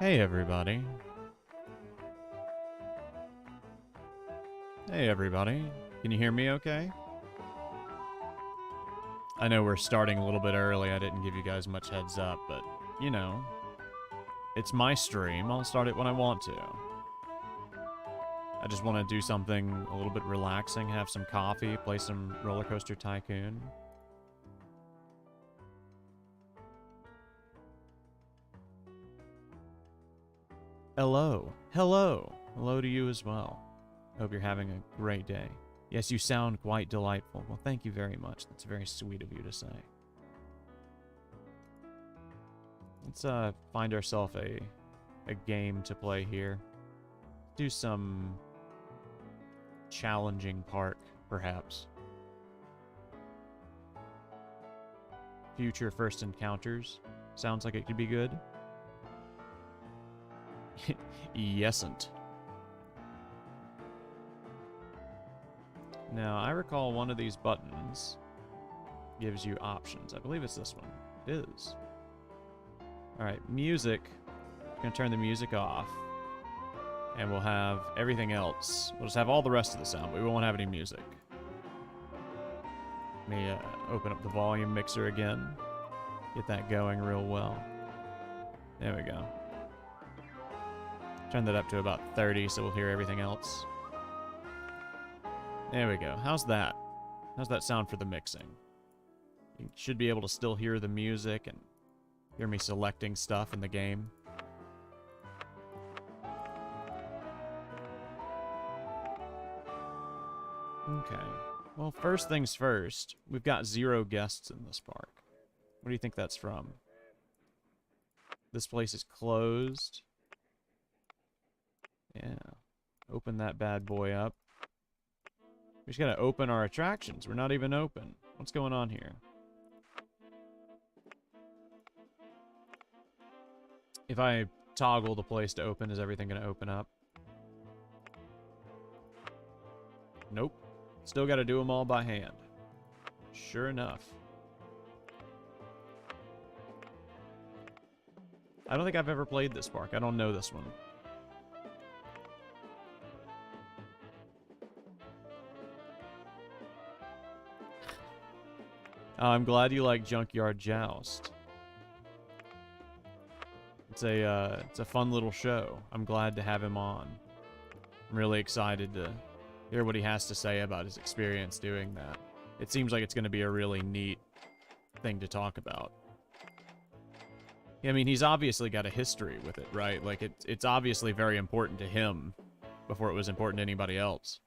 Hey everybody. Hey everybody. Can you hear me okay? I know we're starting a little bit early. I didn't give you guys much heads up, but, you know, it's my stream. I'll start it when I want to. I just want to do something a little bit relaxing, have some coffee, play some Roller Coaster Tycoon. Hello. Hello. Hello to you as well. Hope you're having a great day. Yes, you sound quite delightful. Well, thank you very much. That's very sweet of you to say. Let's find ourselves a game to play here. Do some challenging park, perhaps. Future first encounters. Sounds like it could be good. Yesn't. Now, I recall one of these buttons gives you options. I believe it's this one. It is. Alright, music. I'm going to turn the music off. And we'll have everything else. We'll just have all the rest of the sound, but we won't have any music. Let me open up the volume mixer again. Get that going real well. There we go. Turn that up to about 30 so we'll hear everything else. There we go. How's that? How's that sound for the mixing? You should be able to still hear the music and hear me selecting stuff in the game. Okay. Well, first things first, we've got 0 guests in this park. What do you think that's from? This place is closed. Yeah. Open that bad boy up. We just gotta open our attractions. We're not even open. What's going on here? If I toggle the place to open, is everything gonna open up? Nope. Still gotta do them all by hand. Sure enough. I don't think I've ever played this park. I don't know this one. I'm glad you like Junkyard Joust. It's a fun little show. I'm glad to have him on. I'm really excited to hear what he has to say about his experience doing that. It seems like it's going to be a really neat thing to talk about. I mean, he's obviously got a history with it, right? Like, it's obviously very important to him before it was important to anybody else.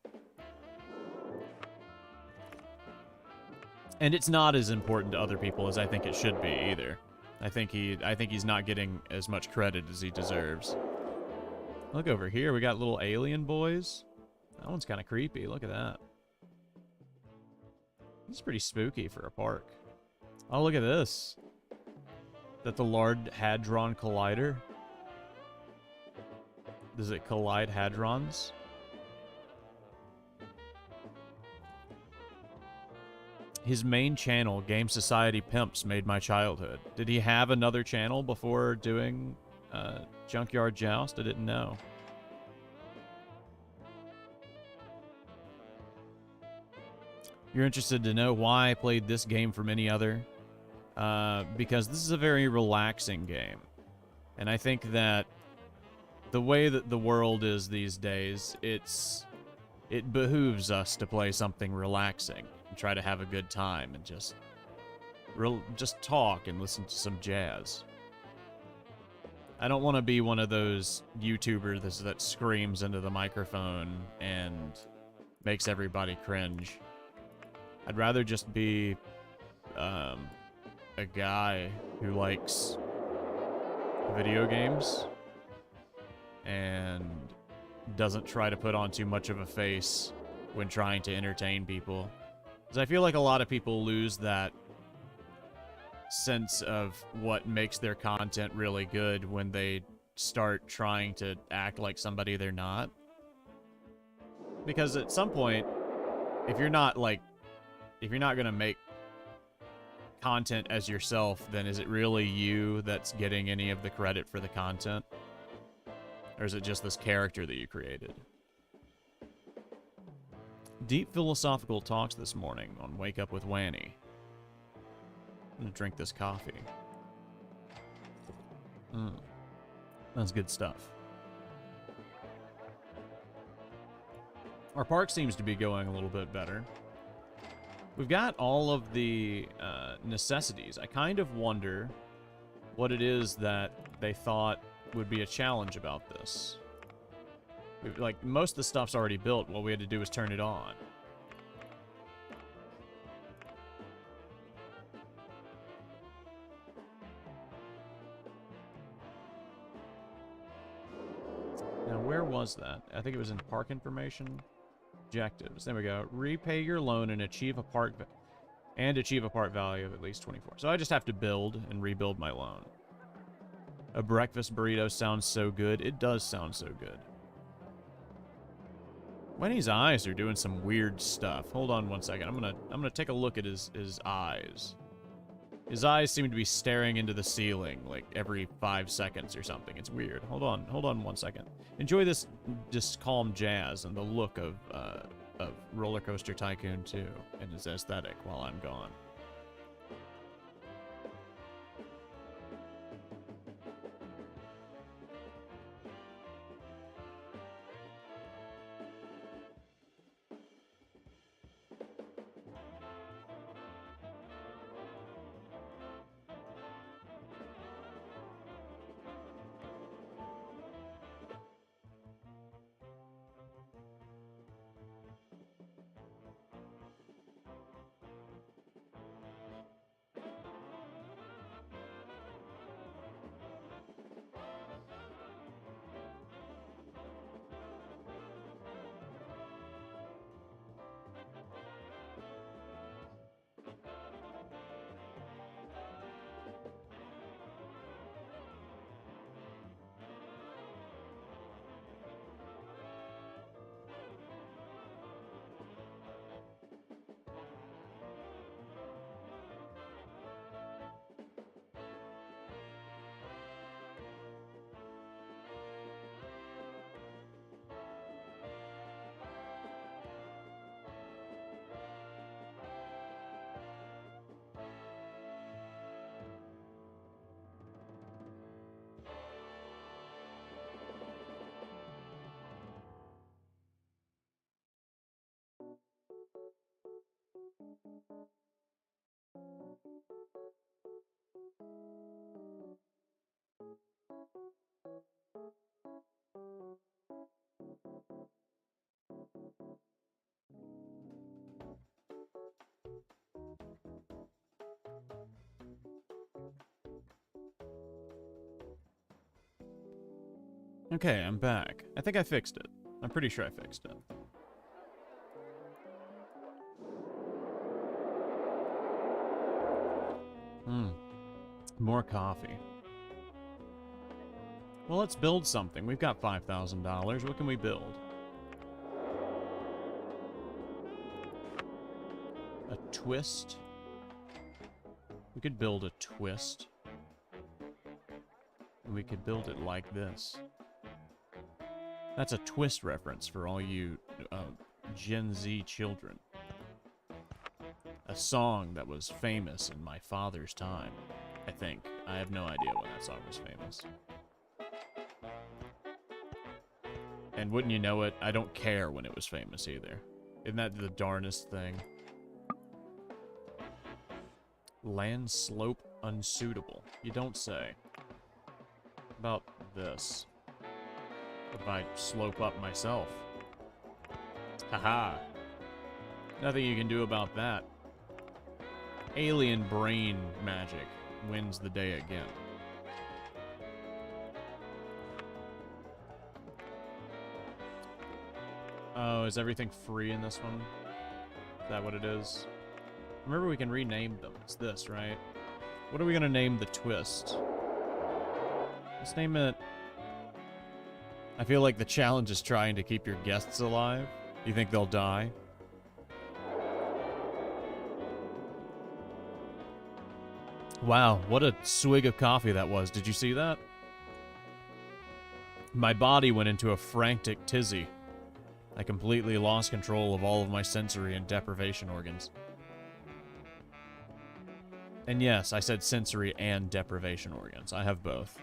And it's not as important to other people as I think it should be either. I think he's not getting as much credit as he deserves. Look over here, we got little alien boys. That one's kind of creepy. Look at that. It's pretty spooky for a park. Oh, look at this. Is that the Large Hadron Collider? Does it collide hadrons? His main channel, Game Society Pimps, made my childhood. Did he have another channel before doing Junkyard Joust? I didn't know. You're interested to know why I played this game from any other? Because this is a very relaxing game. And I think that the way that the world is these days, it behooves us to play something relaxing. Try to have a good time and just talk and listen to some jazz. I don't want to be one of those YouTubers that screams into the microphone and makes everybody cringe. I'd rather just be a guy who likes video games and doesn't try to put on too much of a face when trying to entertain people. Because I feel like a lot of people lose that sense of what makes their content really good when they start trying to act like somebody they're not. Because at some point, if you're not gonna make content as yourself, then is it really you that's getting any of the credit for the content? Or is it just this character that you created? Deep philosophical talks this morning on Wake Up with Wanny. I'm gonna drink this coffee. That's good stuff. Our park seems to be going a little bit better. We've got all of the necessities. I kind of wonder what it is that they thought would be a challenge about this. Like, most of the stuff's already built. What we had to do was turn it on. Now, where was that? I think it was in park information. Objectives. There we go. Repay your loan and achieve a park value of at least 24. So I just have to build and rebuild my loan. A breakfast burrito sounds so good. It does sound so good. Wenny's eyes are doing some weird stuff. Hold on one second. I'm gonna take a look at his eyes. His eyes seem to be staring into the ceiling like every 5 seconds or something. It's weird. Hold on 1 second. Enjoy this just calm jazz and the look of Roller Coaster Tycoon 2 and his aesthetic while I'm gone. Okay, I'm back. I think I fixed it. I'm pretty sure I fixed it. More coffee. Well, let's build something. We've got $5,000. What can we build? A twist? We could build a twist. And we could build it like this. That's a twist reference for all you Gen Z children. A song that was famous in my father's time, I think. I have no idea when that song was famous. And wouldn't you know it, I don't care when it was famous either. Isn't that the darnest thing? Land slope unsuitable. You don't say. About this. If I slope up myself. Haha. Nothing you can do about that. Alien brain magic wins the day again. Oh, is everything free in this one? Is that what it is? Remember, we can rename them. It's this, right? What are we gonna name the twist? Let's name it... I feel like the challenge is trying to keep your guests alive. You think they'll die? Wow, what a swig of coffee that was. Did you see that? My body went into a frantic tizzy. I completely lost control of all of my sensory and deprivation organs. And yes, I said sensory and deprivation organs. I have both.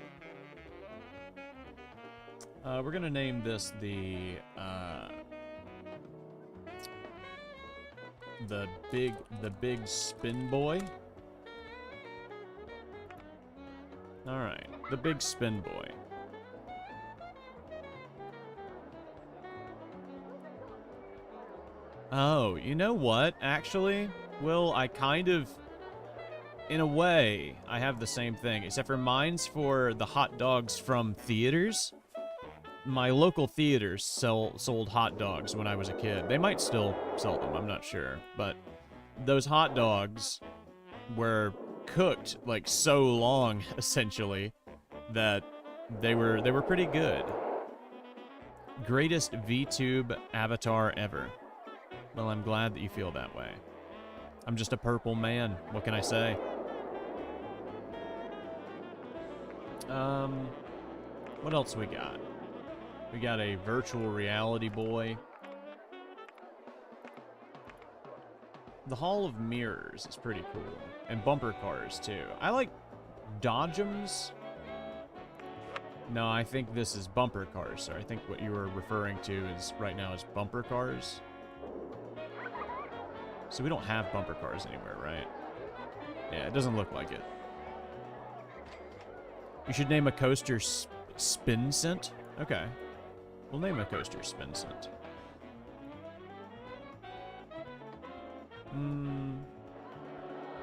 We're gonna name this the big spin boy. All right, the big spin boy. Oh, you know what? Actually, Will, I kind of, in a way, I have the same thing, except for mine's for the hot dogs from theaters. My local theaters sold hot dogs when I was a kid. They might still sell them, I'm not sure. But those hot dogs were cooked like so long, essentially, that they were pretty good. Greatest VTube avatar ever. Well, I'm glad that you feel that way. I'm just a purple man. What can I say? What else we got? We got a virtual reality boy. The Hall of Mirrors is pretty cool. And bumper cars, too. I like Dodgems. No, I think this is bumper cars, sir. I think what you were referring to is right now is bumper cars. So we don't have bumper cars anywhere, right? Yeah, it doesn't look like it. You should name a coaster Spin Scent? Okay. We'll name a coaster Spin Scent.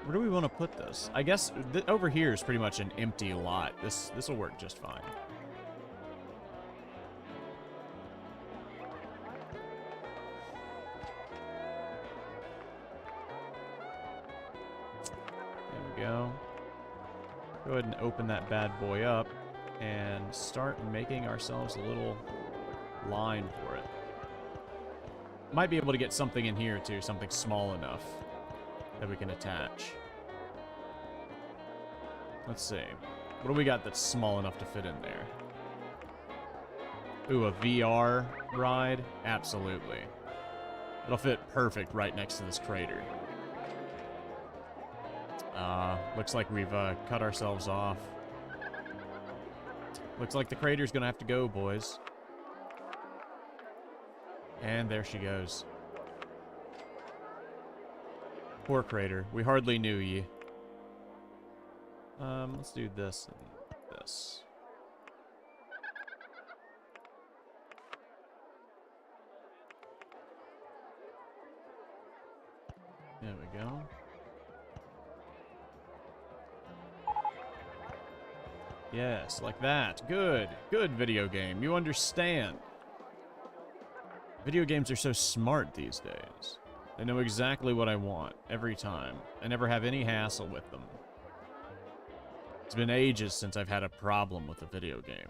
Where do we want to put this? I guess over here is pretty much an empty lot. This will work just fine. There we go. Go ahead and open that bad boy up and start making ourselves a little line for it. Might be able to get something in here too, something small enough that we can attach. Let's see. What do we got that's small enough to fit in there? Ooh, a VR ride? Absolutely. It'll fit perfect right next to this crater. Looks like we've cut ourselves off. Looks like the crater's gonna have to go, boys. And there she goes. Poor crater. We hardly knew ye. Let's do this and this. There we go. Yes, like that. Good. Good, video game. You understand. Video games are so smart these days. They know exactly what I want every time. I never have any hassle with them. It's been ages since I've had a problem with a video game.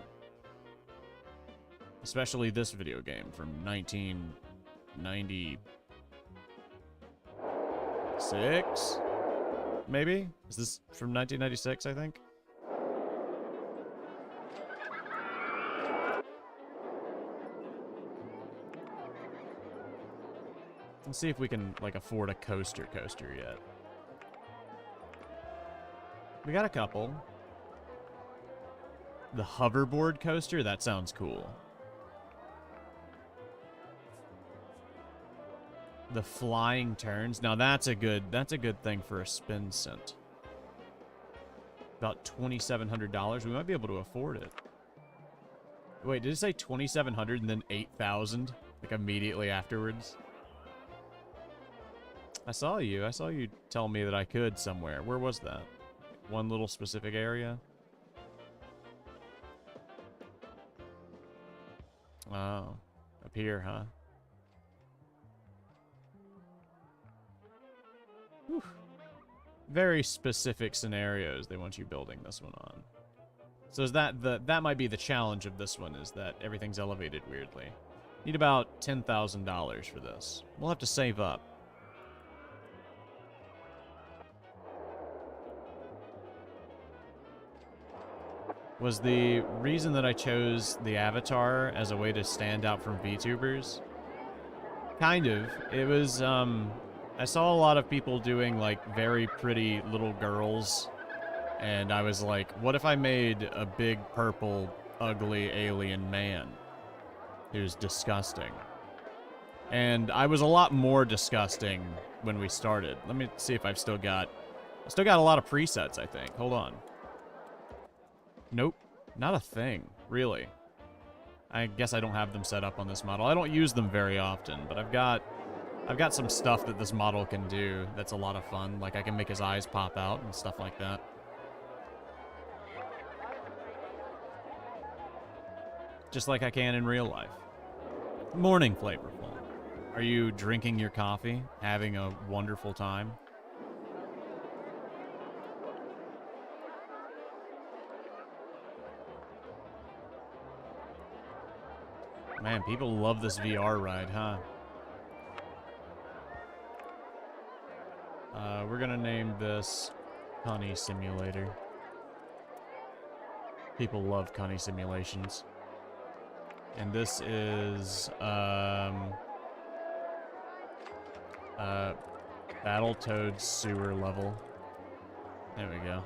Especially this video game from 1996? Maybe? Is this from 1996, I think? Let's see if we can, like, afford a coaster yet. We got a couple. The hoverboard coaster? That sounds cool. The flying turns? Now that's a good thing for a spin cent. About $2,700. We might be able to afford it. Wait, did it say 2,700 and then 8,000? Like immediately afterwards? I saw you tell me that I could somewhere. Where was that? One little specific area? Oh. Up here, huh? Whew. Very specific scenarios they want you building this one on. So is that might be the challenge of this one, is that everything's elevated weirdly. Need about $10,000 for this. We'll have to save up. was the reason that I chose the avatar as a way to stand out from VTubers. Kind of. It was, I saw a lot of people doing, like, very pretty little girls, and I was like, what if I made a big, purple, ugly alien man who's disgusting? And I was a lot more disgusting when we started. Let me see if I still got a lot of presets, I think. Hold on. Nope. Not a thing, really. I guess I don't have them set up on this model. I don't use them very often, but I've got some stuff that this model can do that's a lot of fun. Like I can make his eyes pop out and stuff like that. Just like I can in real life. Morning, Flavorful. Are you drinking your coffee? Having a wonderful time? Man, people love this VR ride, huh? We're gonna name this Cunny Simulator. People love Cunny simulations. And this is, Battletoads sewer level. There we go.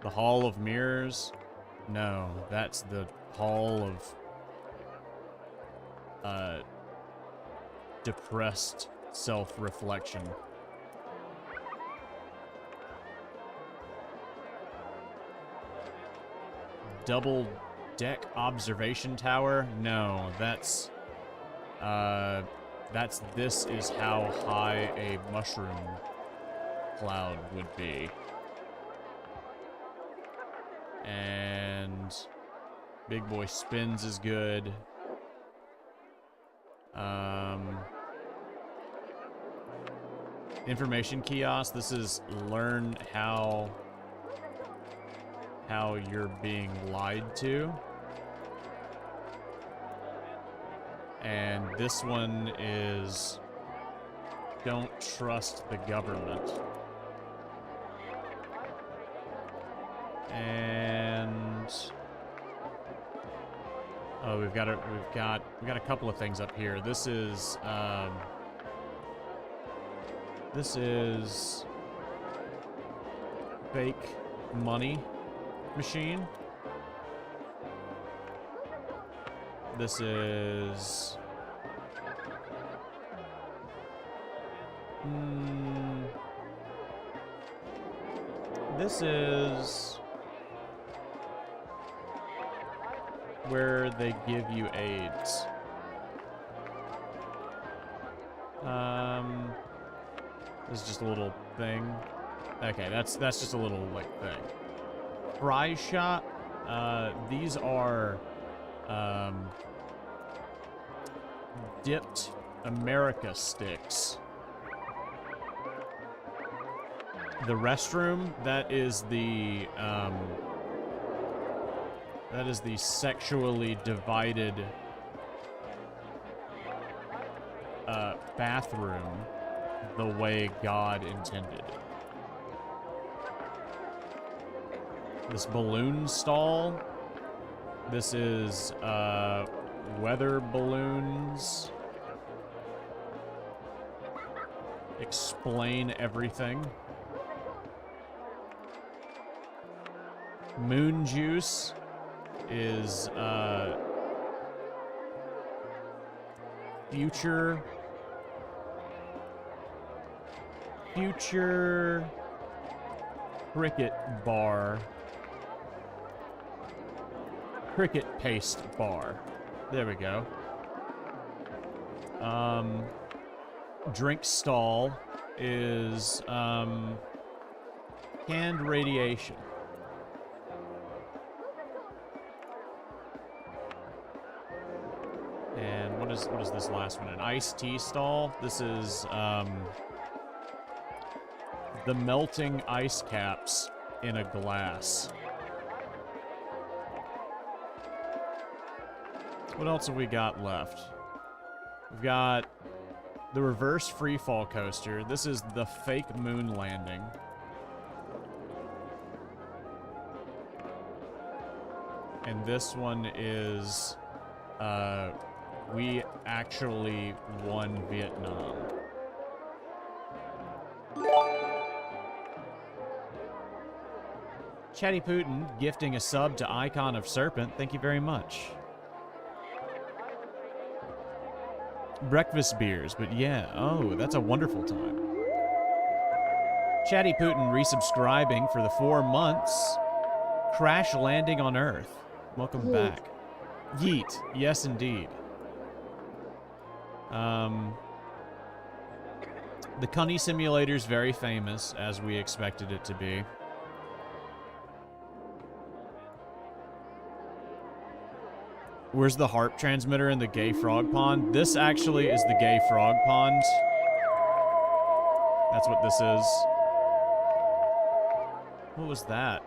The Hall of Mirrors? No, that's the Hall of, depressed self-reflection. Double deck observation tower? No, that's this is how high a mushroom cloud would be. And Big Boy Spins is good. Information kiosk, this is learn how you're being lied to. And this one is don't trust the government. And oh, we've got a couple of things up here. This is fake money machine. This is this is where they give you AIDS. This is just a little thing. Okay, that's just a little like thing. Prize shot. These are dipped America sticks. The restroom, that is the sexually divided bathroom the way God intended. This balloon stall, this is weather balloons. Explain everything. Moon juice is future cricket bar. Cricket paste bar. There we go. Drink stall is canned radiation. And what is this last one? An iced tea stall. This is the melting ice caps in a glass. What else have we got left? We've got the reverse freefall coaster. This is the fake moon landing. And this one is, we actually won Vietnam. Chatty Putin gifting a sub to Icon of Serpent. Thank you very much. Breakfast beers, but yeah. Oh, that's a wonderful time. Chatty Putin resubscribing for the 4 months. Crash landing on Earth. Welcome back. Yeet. Yes, indeed. The Cunny Simulator's very famous, as we expected it to be. Where's the harp transmitter in the gay frog pond? This actually is the gay frog pond. That's what this is. What was that?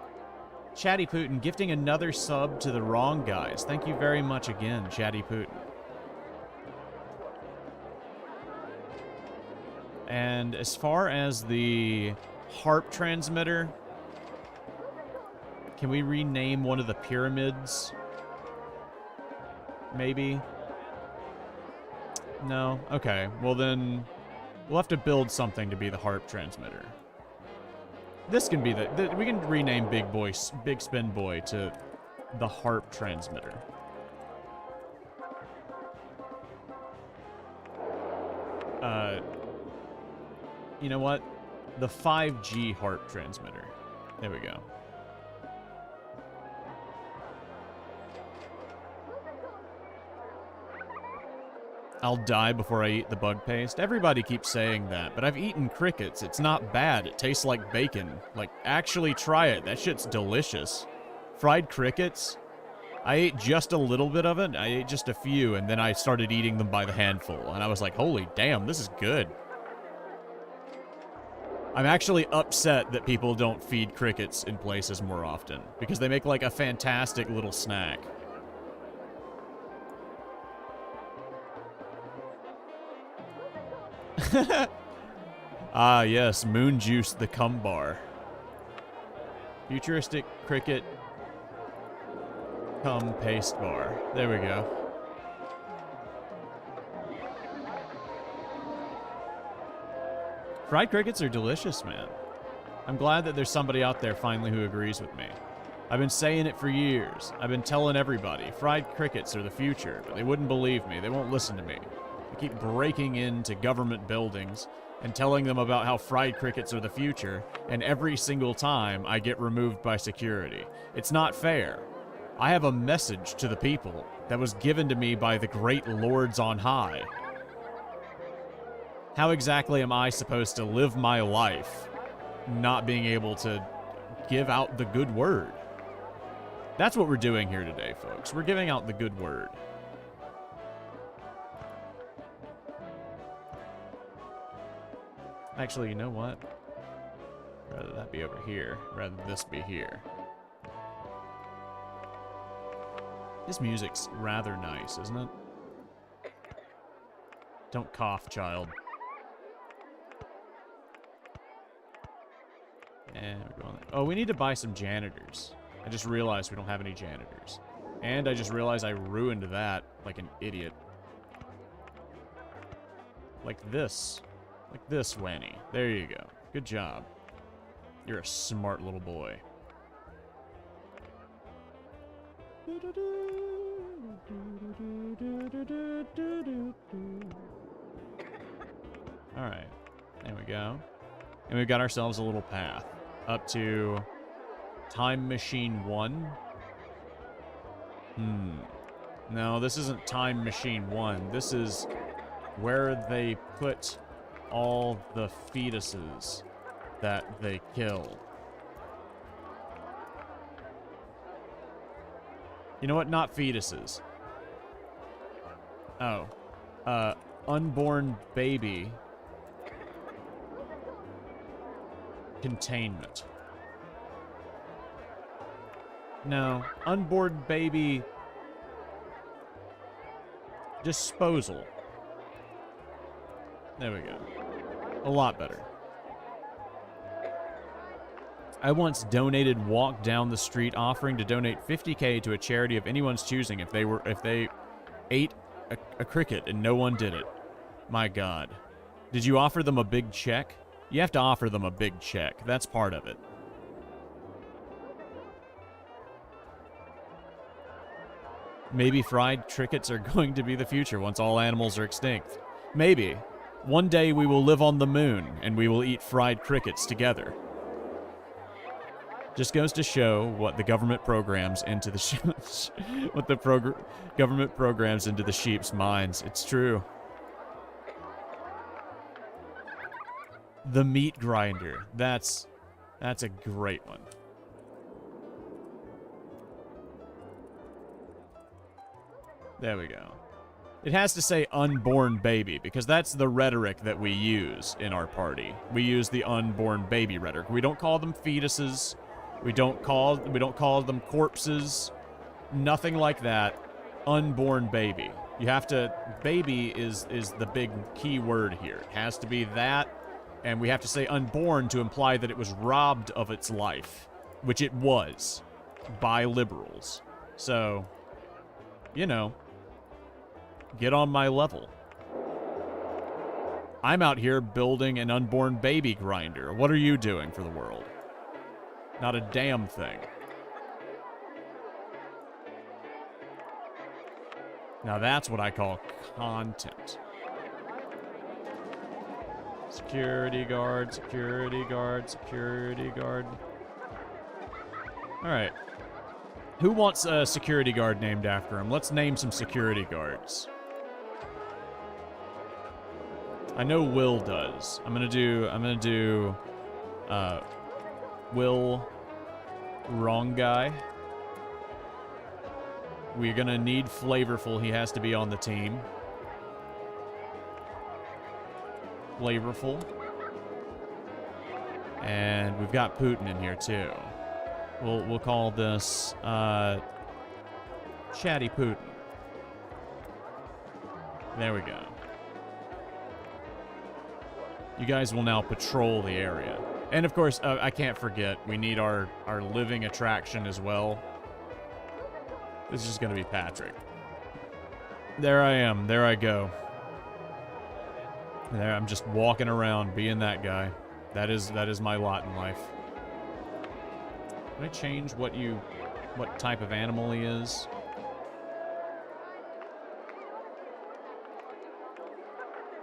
Chatty Putin gifting another sub to the wrong guys. Thank you very much again, Chatty Putin. And as far as the harp transmitter, can we rename one of the pyramids? Maybe? No? Okay. Well then, we'll have to build something to be the harp transmitter. This can be we can rename Big Spin Boy to the harp transmitter. You know what? The 5G harp transmitter. There we go. I'll die before I eat the bug paste. Everybody keeps saying that, but I've eaten crickets. It's not bad. It tastes like bacon. Like, actually try it. That shit's delicious. Fried crickets? I ate just a little bit of it. I ate just a few, and then I started eating them by the handful. And I was like, holy damn, this is good. I'm actually upset that people don't feed crickets in places more often, because they make like a fantastic little snack. Ah, yes, Moon Juice the cum bar. Futuristic cricket cum paste bar. There we go. Fried crickets are delicious, man. I'm glad that there's somebody out there finally who agrees with me. I've been saying it for years. I've been telling everybody, fried crickets are the future, but they wouldn't believe me. They won't listen to me. I keep breaking into government buildings and telling them about how fried crickets are the future, and every single time I get removed by security. It's not fair. I have a message to the people that was given to me by the great lords on high. How exactly am I supposed to live my life not being able to give out the good word? That's what we're doing here today, folks. We're giving out the good word. Actually, you know what? Rather that be over here, rather than this be here. This music's rather nice, isn't it? Don't cough, child. And we're going there. Oh, we need to buy some janitors. I just realized we don't have any janitors. And I just realized I ruined that like an idiot. Like this. Like this, Wanny. There you go. Good job. You're a smart little boy. Alright. There we go. And we've got ourselves a little path up to Time Machine 1. No, this isn't Time Machine 1. This is where they put all the fetuses that they kill. You know what? Not fetuses. Oh. Unborn baby containment. No. Unborn baby disposal. There we go. A lot better. I once walked down the street offering to donate $50K to a charity of anyone's choosing if they ate a cricket and no one did it. My God. Did you offer them a big check? You have to offer them a big check. That's part of it. Maybe fried crickets are going to be the future once all animals are extinct. Maybe. One day we will live on the moon and we will eat fried crickets together. Just goes to show what the government programs into the government programs into the sheep's minds. It's true. The meat grinder. That's a great one. There we go. It has to say unborn baby because that's the rhetoric that we use in our party. We use the unborn baby rhetoric. We don't call them fetuses. We don't call them corpses. Nothing like that. Unborn baby. You have to baby is the big key word here. It has to be that, and we have to say unborn to imply that it was robbed of its life, which it was by liberals. So, you know, get on my level. I'm out here building an unborn baby grinder. What are you doing for the world? Not a damn thing. Now that's what I call content. Security guard, security guard, security guard. Alright. Who wants a security guard named after him? Let's name some security guards. I know Will does. I'm gonna do Will, wrong guy. We're gonna need Flavorful. He has to be on the team. Flavorful. And we've got Putin in here too. We'll call this Chatty Putin. There we go. You guys will now patrol the area. And of course, I can't forget, we need our living attraction as well. This is going to be Patrick. There I am. There I go. There, I'm just walking around being that guy. That is my lot in life. Can I change what type of animal he is?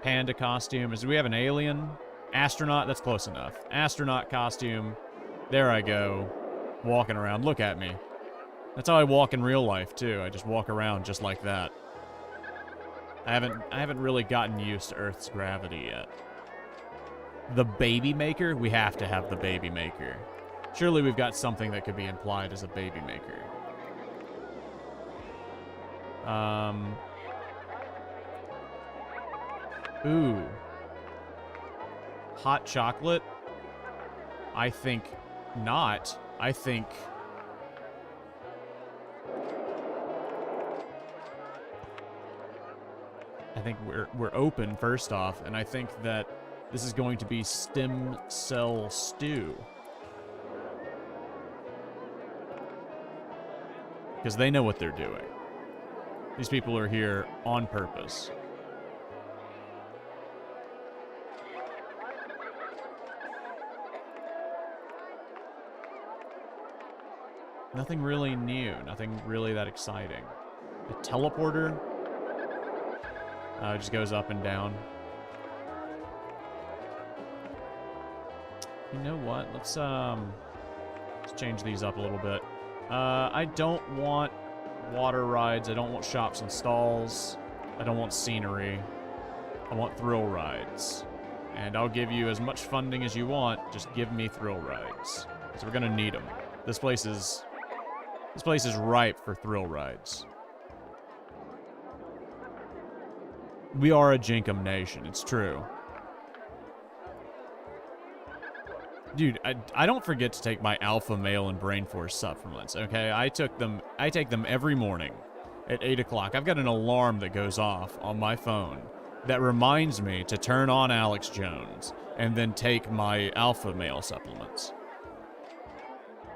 Panda costume. Do we have an alien? Astronaut? That's close enough. Astronaut costume. There I go. Walking around. Look at me. That's how I walk in real life, too. I just walk around just like that. I haven't really gotten used to Earth's gravity yet. The baby maker? We have to have the baby maker. Surely we've got something that could be implied as a baby maker. Ooh. Hot chocolate? I think not. I think we're open first off, and I think that this is going to be stem cell stew. Because they know what they're doing. These people are here on purpose. Nothing really new. Nothing really that exciting. A teleporter? It just goes up and down. You know what? Let's change these up a little bit. I don't want water rides. I don't want shops and stalls. I don't want scenery. I want thrill rides. And I'll give you as much funding as you want. Just give me thrill rides. So we're gonna need them. This place is ripe for thrill rides. We are a Jinkum nation. It's true. Dude, I don't forget to take my Alpha Male and Brain Force supplements, okay? I take them every morning at 8 o'clock. I've got an alarm that goes off on my phone that reminds me to turn on Alex Jones and then take my Alpha Male supplements.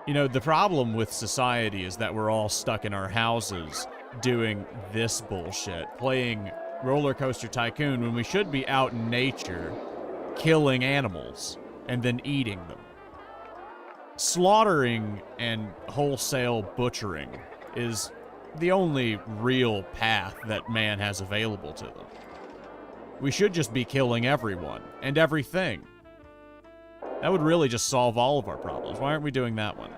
You know, the problem with society is that we're all stuck in our houses doing this bullshit, playing Roller Coaster Tycoon when we should be out in nature killing animals and then eating them. Slaughtering and wholesale butchering is the only real path that man has available to them. We should just be killing everyone and everything. That would really just solve all of our problems. Why aren't we doing that one?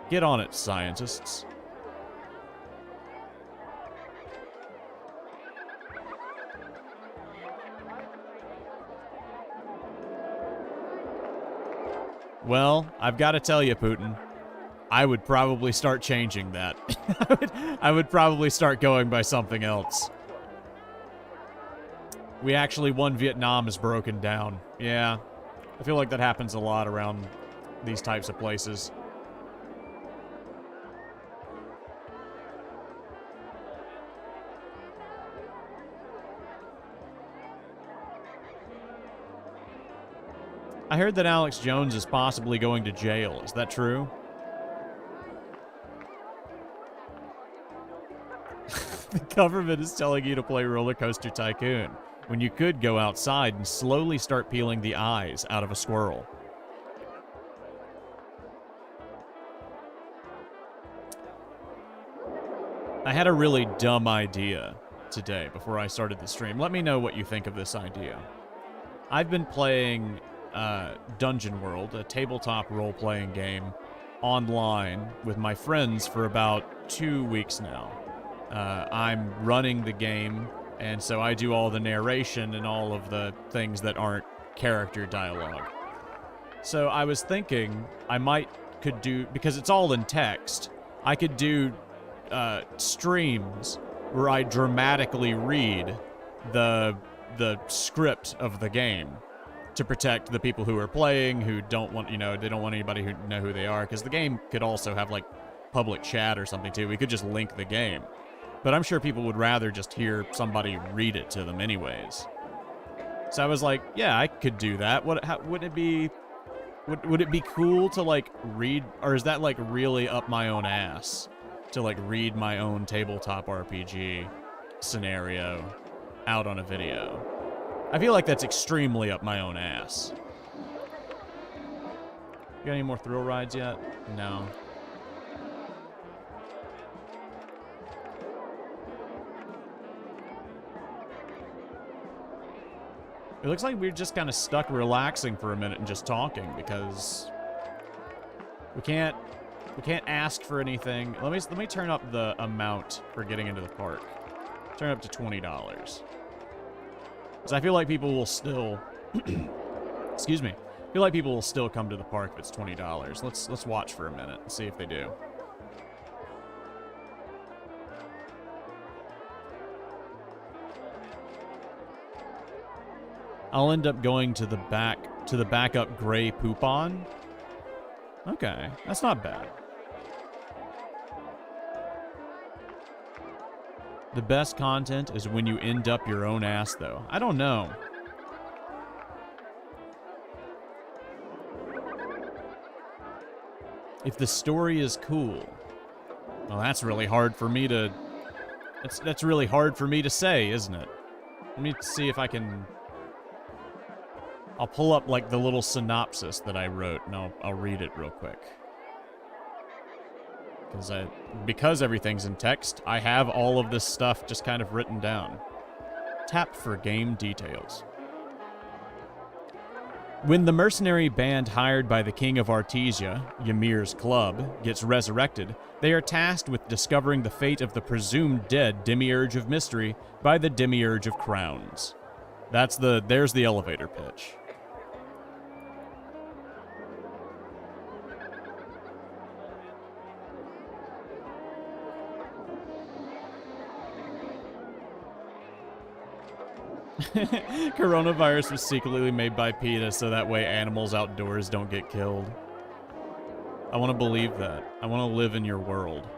Get on it, scientists. Well, I've got to tell you, Putin, I would probably start changing that. I would probably start going by something else. We actually won. Vietnam is broken down. Yeah, I feel like that happens a lot around these types of places. I heard that Alex Jones is possibly going to jail. Is that true? The government is telling you to play Roller Coaster Tycoon when you could go outside and slowly start peeling the eyes out of a squirrel. I had a really dumb idea today before I started the stream. Let me know what you think of this idea. I've been playing Dungeon World, a tabletop role-playing game, online with my friends for about 2 weeks now. I'm running the game, and so I do all the narration and all of the things that aren't character dialogue. So I was thinking could do, because it's all in text, I could do streams where I dramatically read the script of the game to protect the people who are playing, who don't want, they don't want anybody who know who they are, because the game could also have, like, public chat or something, too. We could just link the game. But I'm sure people would rather just hear somebody read it to them anyways. So I was like, yeah, I could do that. Would it be cool to, like, read, or is that, like, really up my own ass to, like, read my own tabletop RPG scenario out on a video? I feel like that's extremely up my own ass. You got any more thrill rides yet? No. It looks like we're just kind of stuck relaxing for a minute and just talking because we can't ask for anything. Let me turn up the amount for getting into the park. Turn it up to $20. Because I feel like people will still excuse me. I feel like people will still come to the park if it's $20. Let's watch for a minute and see if they do. I'll end up going to the backup gray poupon. Okay, that's not bad. The best content is when you end up your own ass, though. I don't know. If the story is cool, well, that's really hard for me to. That's really hard for me to say, isn't it? Let me see if I can. I'll pull up like the little synopsis that I wrote, and I'll read it real quick. Because everything's in text, I have all of this stuff just kind of written down. Tap for game details. When the mercenary band hired by the king of Artesia, Ymir's club, gets resurrected, they are tasked with discovering the fate of the presumed dead Demiurge of Mystery by the Demiurge of Crowns. There's the elevator pitch. Coronavirus was secretly made by PETA so that way animals outdoors don't get killed. I want to believe that. I want to live in your world.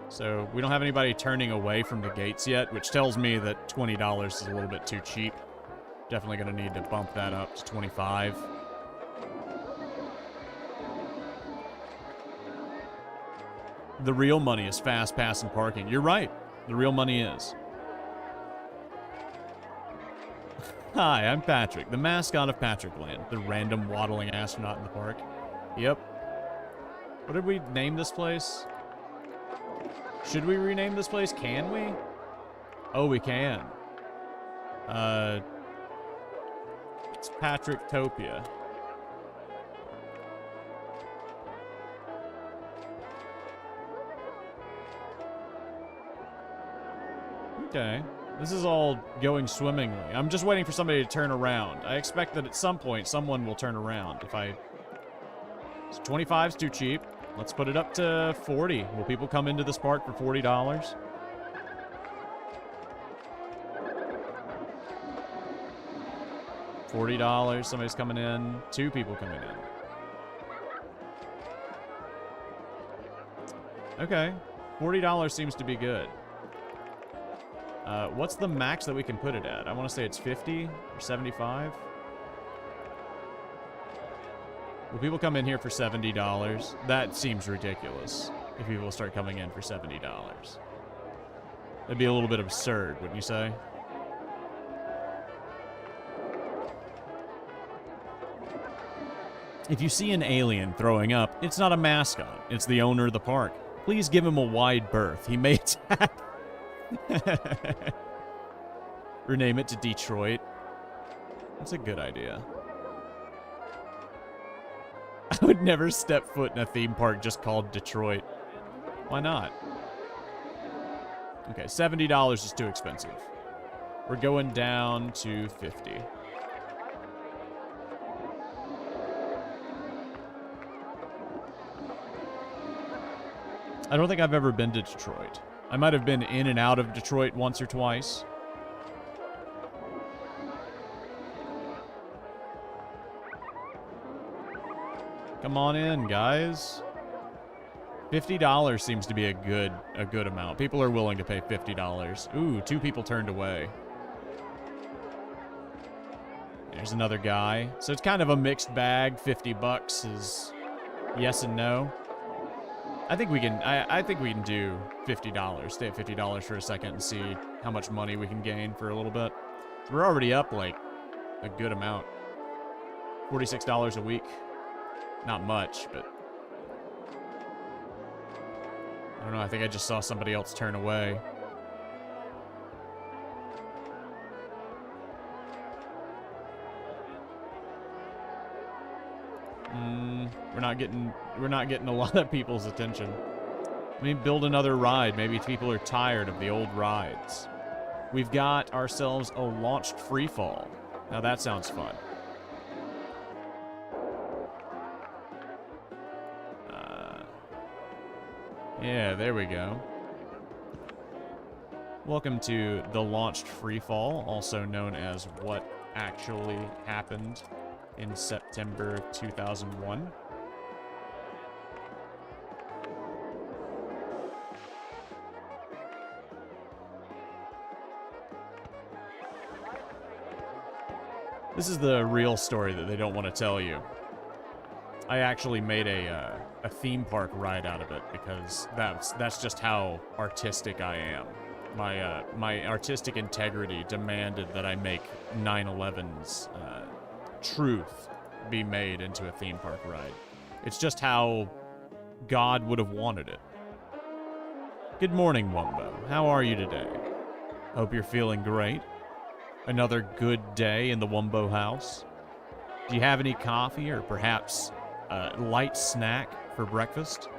So we don't have anybody turning away from the gates yet, which tells me that $20 is a little bit too cheap. Definitely going to need to bump that up to $25. The real money is fast pass and parking. You're right. The real money is. Hi, I'm Patrick, the mascot of Patrickland, the random waddling astronaut in the park. Yep. What did we name this place? Should we rename this place? Can we? Oh, we can. It's Patricktopia. Okay. This is all going swimmingly. I'm just waiting for somebody to turn around. I expect that at some point, someone will turn around. If I... 25's too cheap. Let's put it up to 40. Will people come into this park for $40? $40. Somebody's coming in. 2 people coming in. Okay. $40 seems to be good. What's the max that we can put it at? I want to say it's 50 or 75. Will people come in here for $70? That seems ridiculous if people start coming in for $70. That'd be a little bit absurd, wouldn't you say? If you see an alien throwing up, it's not a mascot. It's the owner of the park. Please give him a wide berth. He may attack. Rename it to Detroit. That's a good idea. I would never step foot in a theme park just called Detroit. Why not? Okay, $70 is too expensive. We're going down to 50. I don't think I've ever been to Detroit. I might have been in and out of Detroit once or twice. Come on in, guys. $50 seems to be a good amount. People are willing to pay $50. Ooh, 2 people turned away. There's another guy. So it's kind of a mixed bag. $50 is yes and no. I think we can do $50. Stay at $50 for a second and see how much money we can gain for a little bit. We're already up like a good amount. $46 a week. Not much, but I don't know. I think I just saw somebody else turn away. We're not getting a lot of people's attention. I mean, build another ride. Maybe people are tired of the old rides. We've got ourselves a launched free fall. Now that sounds fun. Yeah, there we go. Welcome to the launched free fall, also known as What Actually Happened in September 2001. This is the real story that they don't want to tell you. I actually made a theme park ride out of it because that's just how artistic I am. My artistic integrity demanded that I make 9/11's truth be made into a theme park ride. It's just how God would have wanted it. Good morning, Wumbo. How are you today? Hope you're feeling great. Another good day in the Wumbo house. Do you have any coffee or perhaps a light snack for breakfast?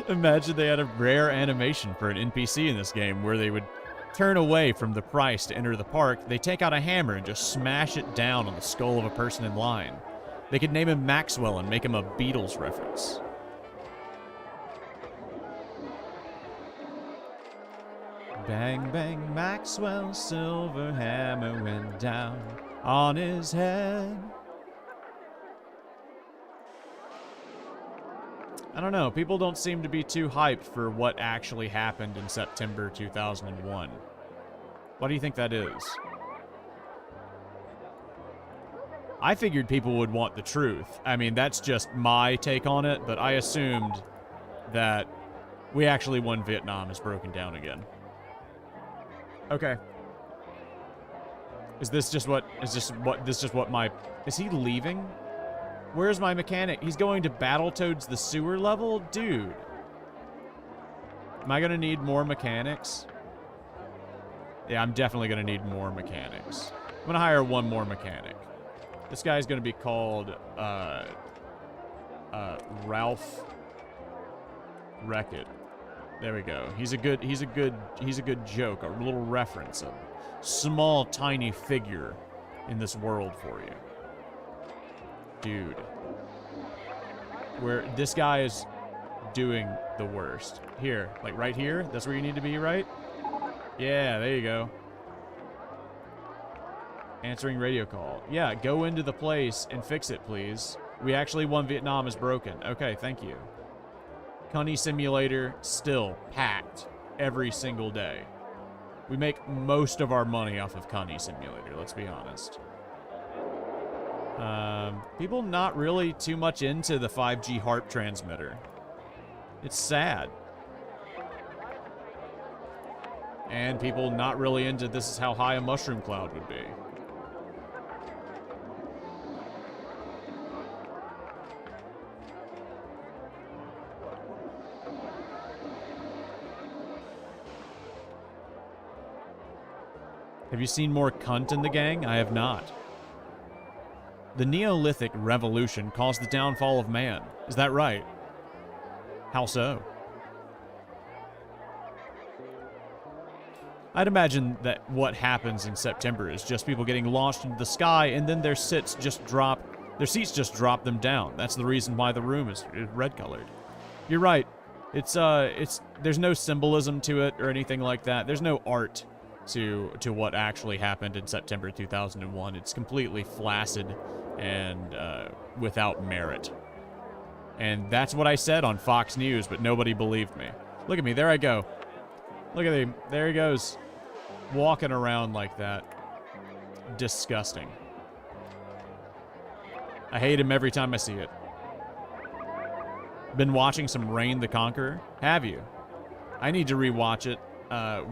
Imagine they had a rare animation for an NPC in this game where they would turn away from the price to enter the park. They take out a hammer and just smash it down on the skull of a person in line. They could name him Maxwell and make him a Beatles reference. Bang, bang, Maxwell's silver hammer went down on his head. I don't know. People don't seem to be too hyped for what actually happened in September 2001. Why do you think that is? I figured people would want the truth. I mean, that's just my take on it, but I assumed that we actually won Vietnam is broken down again. Okay. Is this just what my... Is he leaving? Where's my mechanic? He's going to Battletoads the sewer level? Dude. Am I gonna need more mechanics? Yeah, I'm definitely gonna need more mechanics. I'm gonna hire one more mechanic. This guy's gonna be called, Ralph Wreck-It. There we go. He's a good joke, a little reference, a small, tiny figure in this world for you. Dude. Where this guy is doing the worst. Here, like right here, that's where you need to be, right? Yeah, there you go. Answering radio call. Yeah, go into the place and fix it, please. We actually won Vietnam is broken. Okay, thank you. Cunny Simulator, still packed every single day. We make most of our money off of Cunny Simulator, let's be honest. People not really too much into the 5G HARP transmitter. It's sad. And people not really into this is how high a mushroom cloud would be. Have you seen more cunt in the gang? I have not. The Neolithic Revolution caused the downfall of man. Is that right? How so? I'd imagine that what happens in September is just people getting launched into the sky and then their seats just drop them down. That's the reason why the room is red colored. You're right. There's no symbolism to it or anything like that. There's no art to what actually happened in September 2001. It's completely flaccid and without merit. And that's what I said on Fox News, but nobody believed me. Look at me, there I go. Look at him, there he goes. Walking around like that. Disgusting. I hate him every time I see it. Been watching some Reign the Conqueror? Have you? I need to rewatch it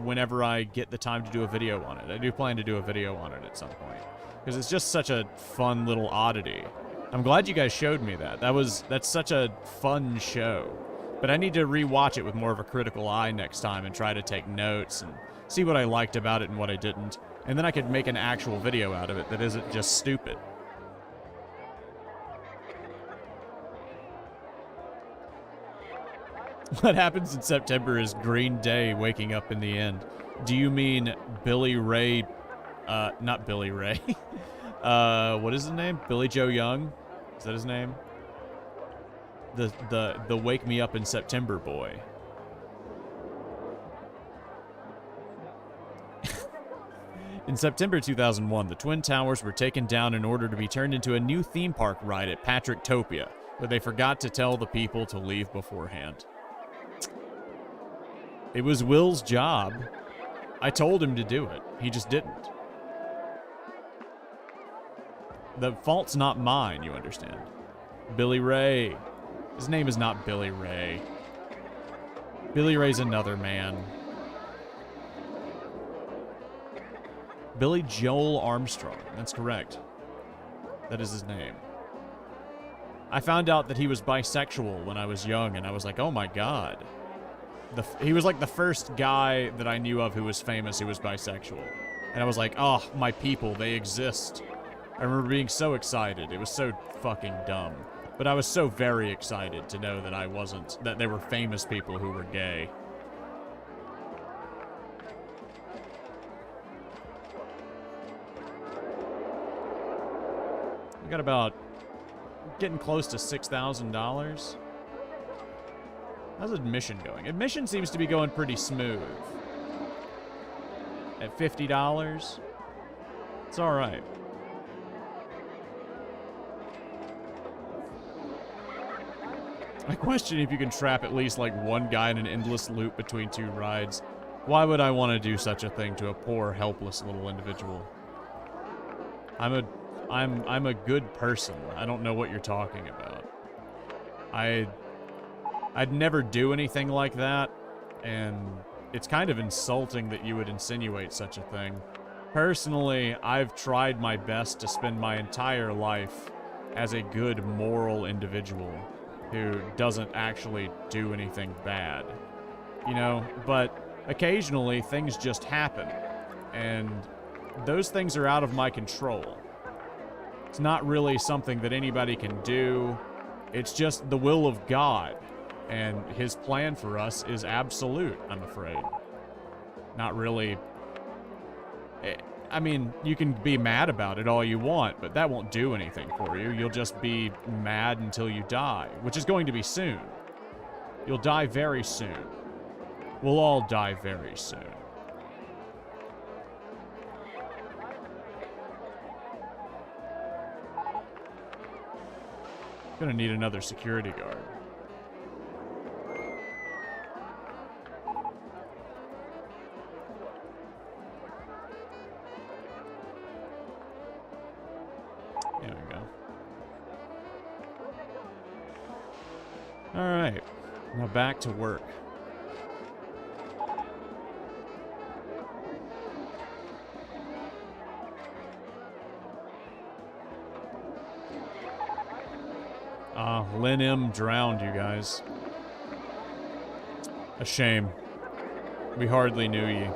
whenever I get the time to do a video on it. I do plan to do a video on it at some point. Because it's just such a fun little oddity. I'm glad you guys showed me that. That's such a fun show. But I need to rewatch it with more of a critical eye next time and try to take notes and see what I liked about it and what I didn't. And then I could make an actual video out of it that isn't just stupid. What happens in September is Green Day waking up in the end. Do you mean Billy Ray? Not Billy Ray. What is his name? Billy Joe Young? Is that his name? The Wake Me Up in September boy. In September 2001, the Twin Towers were taken down in order to be turned into a new theme park ride at Patricktopia, but they forgot to tell the people to leave beforehand. It was Will's job. I told him to do it. He just didn't. The fault's not mine, you understand. Billy Ray. His name is not Billy Ray. Billy Ray's another man. Billy Joel Armstrong. That's correct. That is his name. I found out that he was bisexual when I was young, and I was like, oh my god. He was like the first guy that I knew of who was famous who was bisexual. And I was like, oh, my people, they exist. I remember being so excited. It was so fucking dumb. But I was so very excited to know that that there were famous people who were gay. We got about getting close to $6,000. How's admission going? Admission seems to be going pretty smooth. At $50, it's all right. I question if you can trap at least like one guy in an endless loop between two rides. Why would I want to do such a thing to a poor, helpless little individual? I'm a good person. I don't know what you're talking about. I'd never do anything like that, and it's kind of insulting that you would insinuate such a thing. Personally, I've tried my best to spend my entire life as a good, moral individual who doesn't actually do anything bad. You know, but occasionally things just happen, and those things are out of my control. It's not really something that anybody can do. It's just the will of God, and his plan for us is absolute, I'm afraid. Not really... I mean, you can be mad about it all you want, but that won't do anything for you. You'll just be mad until you die, which is going to be soon. You'll die very soon. We'll all die very soon. Gonna need another security guard. There we go. Alright. Now back to work. Lynn M. drowned, you guys. A shame. We hardly knew ye.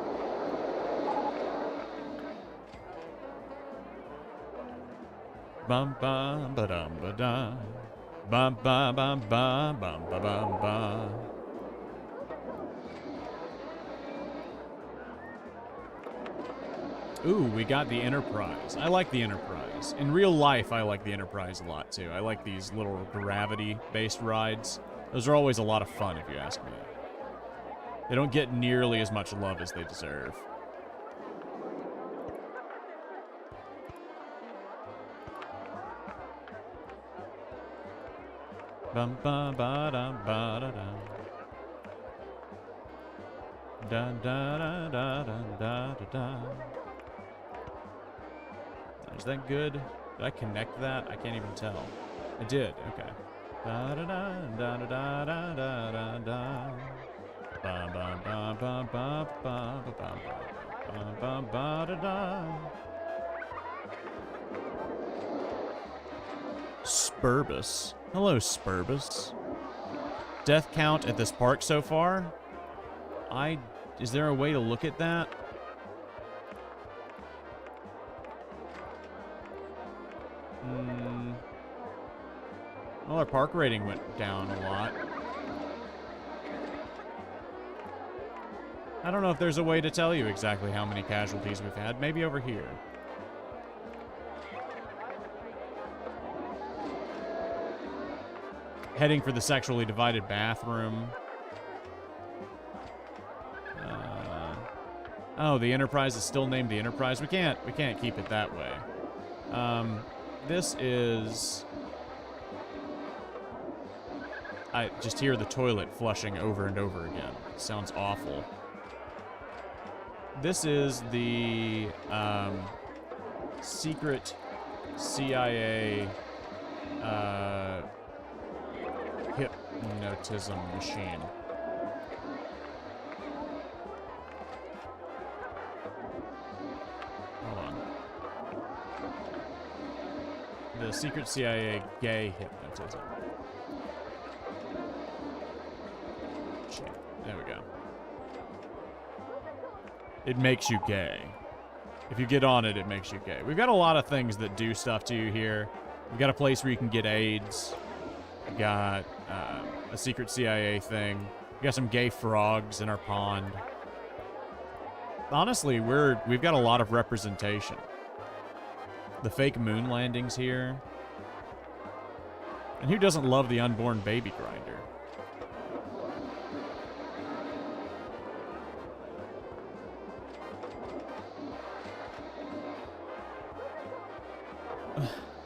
Bum bum ba dum ba dum. Bum bum bum bum bum ba bum bum. Ooh, we got the Enterprise. I like the Enterprise. In real life, I like the Enterprise a lot, too. I like these little gravity-based rides. Those are always a lot of fun, if you ask me. They don't get nearly as much love as they deserve. Bum ba ba dum ba da dum. Da da da da da da da da. Is that good? Did I connect that? I can't even tell. I did. Okay. Da da da da da da da da da. Ba ba ba ba ba ba ba ba ba ba da da. Spurbus. Hello, Spurbus. Death count at this park so far? Is there a way to look at that? Well, our park rating went down a lot. I don't know if there's a way to tell you exactly how many casualties we've had. Maybe over here. Heading for the sexually divided bathroom. Oh, the Enterprise is still named the Enterprise. We can't keep it that way. This is... I just hear the toilet flushing over and over again. It sounds awful. This is the secret CIA hypnotism machine. Hold on. The secret CIA gay hypnotism. There we go. It makes you gay. If you get on it, it makes you gay. We've got a lot of things that do stuff to you here. We've got a place where you can get AIDS. We've got a secret CIA thing. We've got some gay frogs in our pond. Honestly, we've got a lot of representation. The fake moon landings here. And who doesn't love the unborn baby grinder?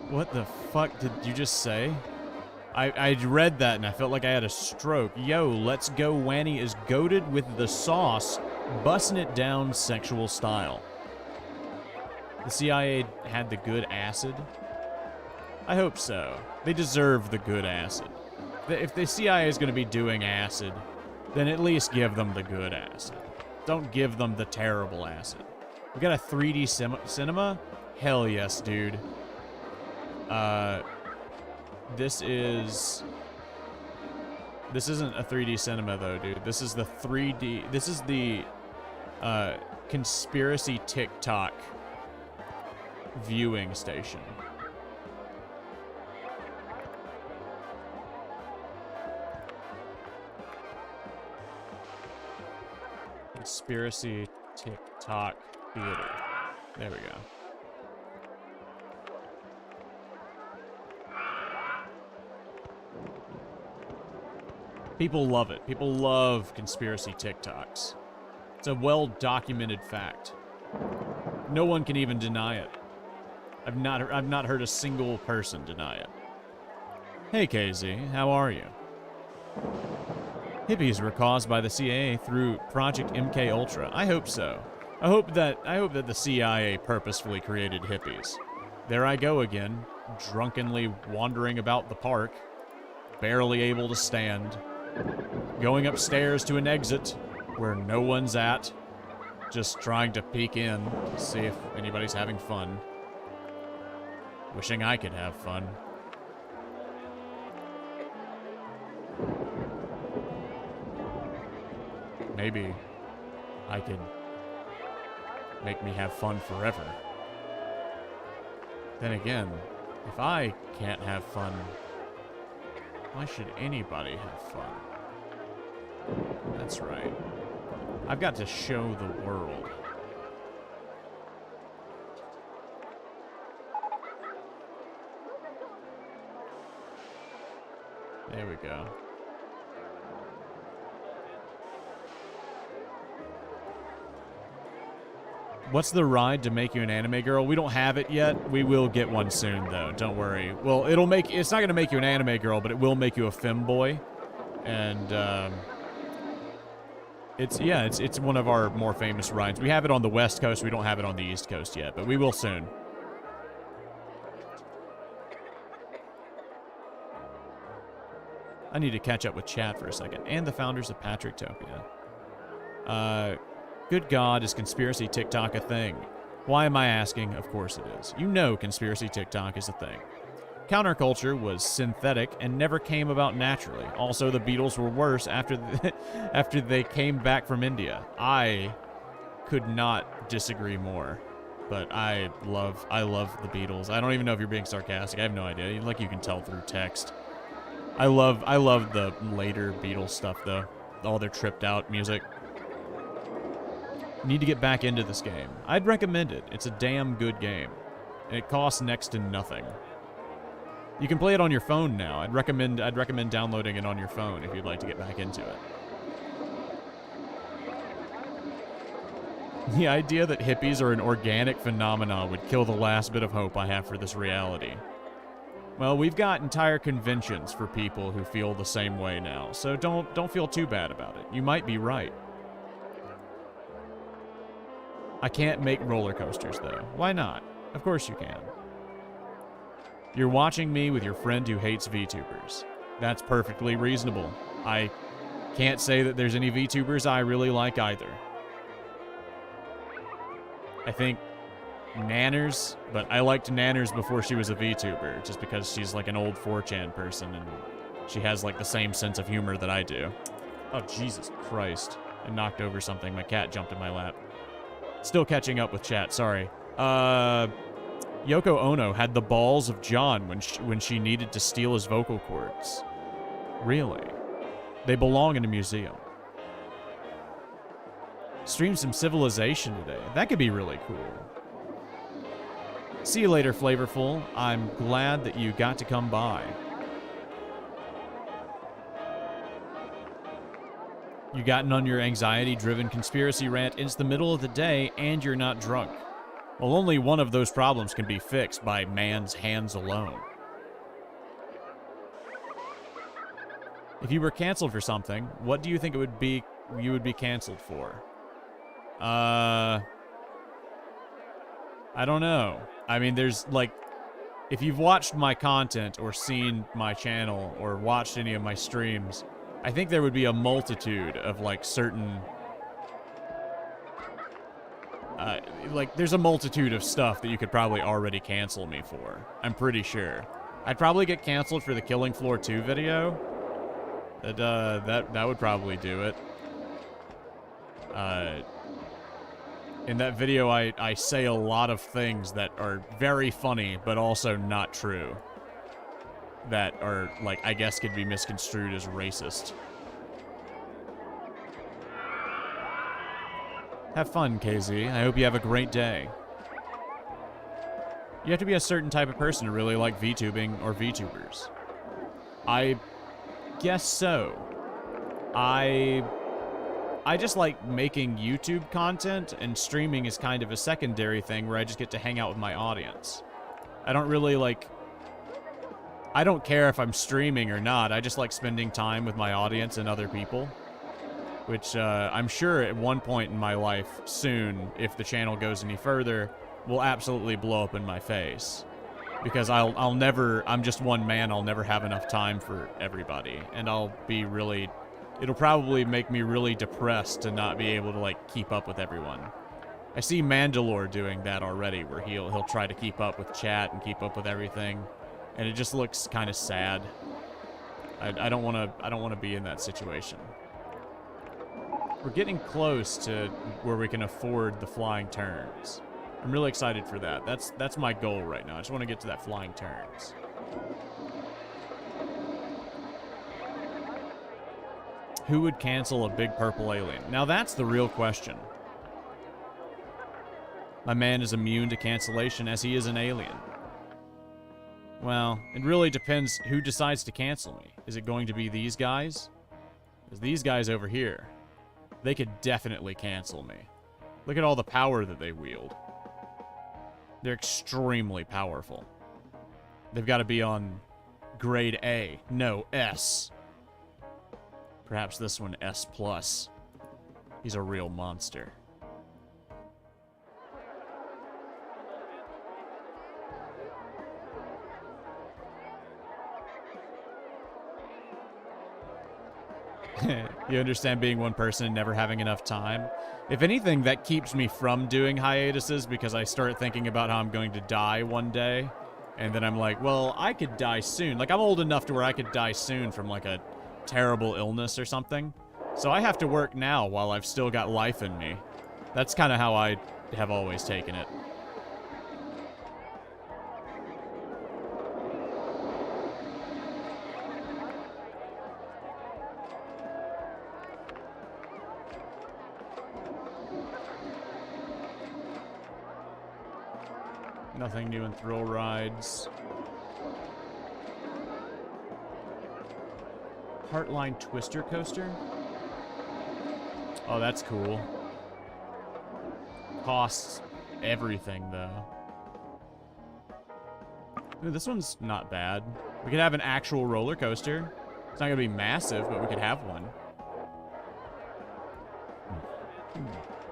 What the fuck did you just say? I read that and I felt like I had a stroke. Yo, Let's Go Wanny is goated with the sauce Busting it down sexual style. The CIA had the good acid. I hope so. They deserve the good acid. If the CIA is going to be doing acid, then at least give them the good acid. Don't give them the terrible acid. We got a 3D cinema? Hell yes, dude. This isn't a 3D cinema though, dude. This is the 3D. This is the conspiracy TikTok viewing station. Conspiracy TikTok theater. There we go. People love it. People love conspiracy TikToks. It's a well-documented fact. No one can even deny it. I've not heard a single person deny it. Hey KZ, how are you? Hippies were caused by the CIA through Project MK Ultra. I hope so. I hope that the CIA purposefully created hippies. There I go again, drunkenly wandering about the park, barely able to stand, going upstairs to an exit where no one's at, just trying to peek in to see if anybody's having fun. Wishing I could have fun. Maybe I could make me have fun forever. Then again, if I can't have fun, why should anybody have fun? That's right. I've got to show the world. There we go. What's the ride to make you an anime girl? We don't have it yet. We will get one soon, though. Don't worry. Well, it's not going to make you an anime girl, but it will make you a femboy. And, it's one of our more famous rides. We have it on the West Coast. We don't have it on the East Coast yet, but we will soon. I need to catch up with chat for a second. And the founders of Patricktopia. Good God, is conspiracy TikTok a thing? Why am I asking? Of course it is. You know conspiracy TikTok is a thing. Counterculture was synthetic and never came about naturally. Also, the Beatles were worse after after they came back from India. I could not disagree more. But I love the Beatles. I don't even know if you're being sarcastic. I have no idea. Like you can tell through text. I love the later Beatles stuff though. All their tripped out music. Need to get back into this game. I'd recommend it. It's a damn good game. And it costs next to nothing. You can play it on your phone now. I'd recommend downloading it on your phone if you'd like to get back into it. The idea that hippies are an organic phenomenon would kill the last bit of hope I have for this reality. Well, we've got entire conventions for people who feel the same way now, so don't feel too bad about it. You might be right. I can't make roller coasters, though. Why not? Of course you can. You're watching me with your friend who hates VTubers. That's perfectly reasonable. I can't say that there's any VTubers I really like either. I think Nanners, but I liked Nanners before she was a VTuber, just because she's like an old 4chan person, and she has like the same sense of humor that I do. Oh, Jesus Christ. I knocked over something. My cat jumped in my lap. Still catching up with chat, sorry. Yoko Ono had the balls of John when she needed to steal his vocal cords. Really? They belong in a museum. Stream some Civilization today. That could be really cool. See you later, Flavorful. I'm glad that you got to come by. You gotten on your anxiety-driven conspiracy rant. It's the middle of the day, and you're not drunk. Well, only one of those problems can be fixed by man's hands alone. If you were canceled for something, what do you think you would be canceled for? I don't know. I mean, there's, like, if you've watched my content or seen my channel or watched any of my streams, I think there would be a multitude of, like, certain... like, there's a multitude of stuff that you could probably already cancel me for. I'm pretty sure. I'd probably get canceled for the Killing Floor 2 video. That would probably do it. In that video, I say a lot of things that are very funny, but also not true. That are, like, I guess could be misconstrued as racist. Have fun, KZ. I hope you have a great day. You have to be a certain type of person to really like VTubing or VTubers. I guess so. I just like making YouTube content, and streaming is kind of a secondary thing where I just get to hang out with my audience. I don't really like... I don't care if I'm streaming or not. I just like spending time with my audience and other people. Which I'm sure at one point in my life soon, if the channel goes any further, will absolutely blow up in my face. Because I'll never... I'm just one man. I'll never have enough time for everybody. And I'll be really... It'll probably make me really depressed to not be able to, like, keep up with everyone. I see Mandalore doing that already, where he'll try to keep up with chat and keep up with everything, and it just looks kind of sad. I don't want to be in that situation. We're getting close to where we can afford the flying turns. I'm really excited for that. That's my goal right now. I just want to get to that flying turns. Who would cancel a big purple alien? Now that's the real question. My man is immune to cancellation as he is an alien. Well, it really depends who decides to cancel me. Is it going to be these guys? Because these guys over here, they could definitely cancel me. Look at all the power that they wield. They're extremely powerful. They've got to be on grade A. No, S. Perhaps this one, S+. He's a real monster. You understand being one person and never having enough time? If anything, that keeps me from doing hiatuses because I start thinking about how I'm going to die one day. And then I'm like, well, I could die soon. Like, I'm old enough to where I could die soon from, like, a terrible illness or something. So I have to work now while I've still got life in me. That's kind of how I have always taken it. Nothing new in thrill rides. Heartline Twister Coaster? Oh, that's cool. Costs everything, though. Ooh, this one's not bad. We could have an actual roller coaster. It's not going to be massive, but we could have one.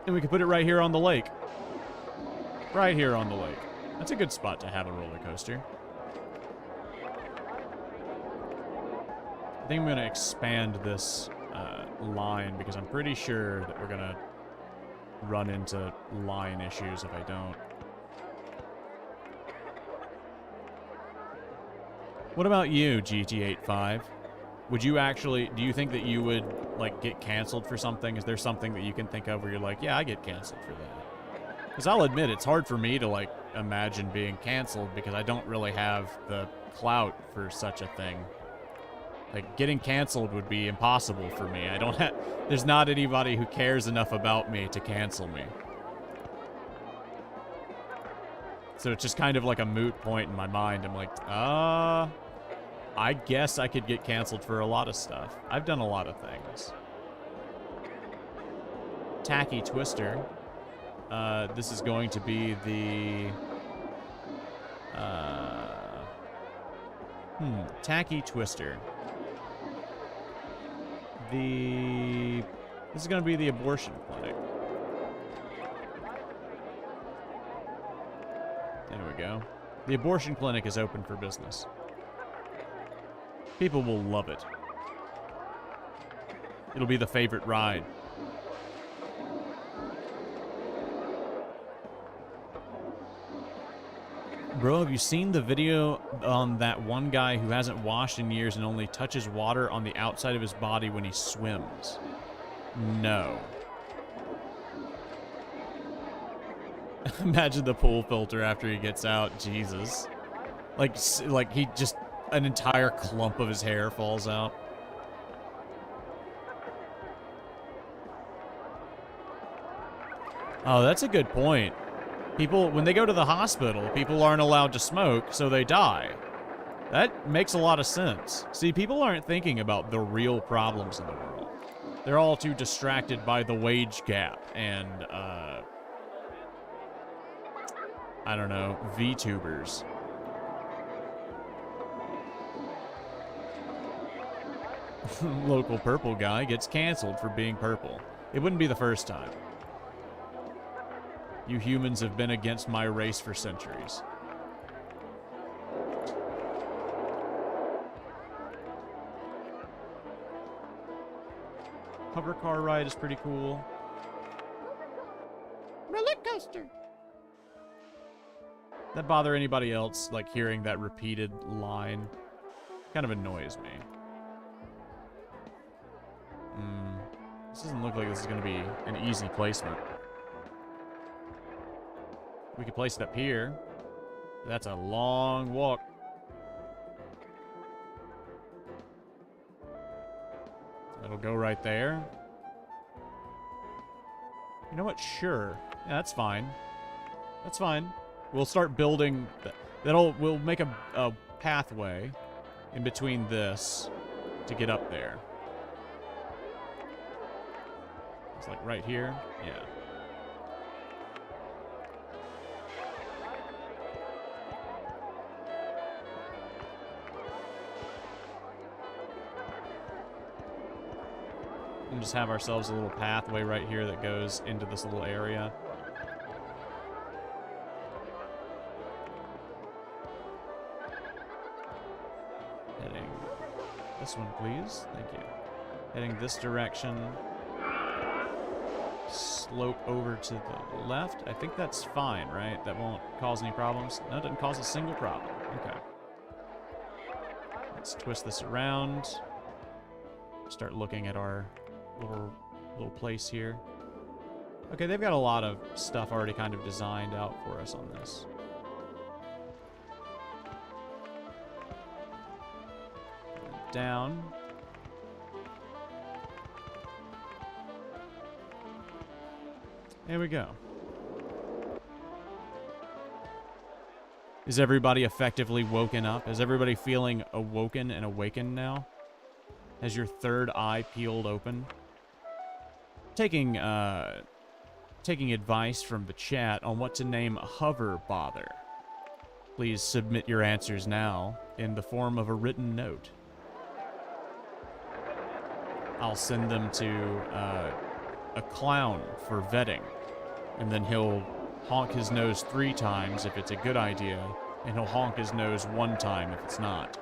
And we could put it right here on the lake. Right here on the lake. That's a good spot to have a roller coaster. I think I'm going to expand this line because I'm pretty sure that we're going to run into line issues if I don't. What about you, GT85? Would you actually, do you think that you would, like, get canceled for something? Is there something that you can think of where you're like, yeah, I get canceled for that? Because I'll admit, it's hard for me to, like, imagine being canceled because I don't really have the clout for such a thing. Like, getting canceled would be impossible for me. I don't have... There's not anybody who cares enough about me to cancel me. So it's just kind of like a moot point in my mind. I'm like, I guess I could get canceled for a lot of stuff. I've done a lot of things. Tacky Twister. This is going to be the... Tacky Twister. This is going to be the abortion clinic. There we go. The abortion clinic is open for business. People will love it. It'll be the favorite ride. Bro, have you seen the video on that one guy who hasn't washed in years and only touches water on the outside of his body when he swims? No. Imagine the pool filter after he gets out. Jesus. Like he just, an entire clump of his hair falls out. Oh, that's a good point. People, when they go to the hospital, people aren't allowed to smoke, so they die. That makes a lot of sense. See, people aren't thinking about the real problems in the world. They're all too distracted by the wage gap and, I don't know, VTubers. Local purple guy gets canceled for being purple. It wouldn't be the first time. You humans have been against my race for centuries. Hover car ride is pretty cool. Roller coaster. That bother anybody else, like hearing that repeated line? Kind of annoys me. This doesn't look like this is going to be an easy placement. We could place it up here. That's a long walk. That'll go right there. You know what? Sure. Yeah, that's fine. That's fine. We'll start building. We'll make a pathway in between this to get up there. It's like right here. Yeah. And just have ourselves a little pathway right here that goes into this little area. Heading this one, please. Thank you. Heading this direction. Slope over to the left. I think that's fine, right? That won't cause any problems. No, it doesn't cause a single problem. Okay. Let's twist this around. Start looking at our little place here. Okay, they've got a lot of stuff already kind of designed out for us on this. Down. There we go. Is everybody effectively woken up? Is everybody feeling awoken and awakened now? Has your third eye peeled open? Taking advice from the chat on what to name Hover Bother. Please submit your answers now in the form of a written note. I'll send them to a clown for vetting, and then he'll honk his nose 3 times if it's a good idea, and he'll honk his nose 1 time if it's not.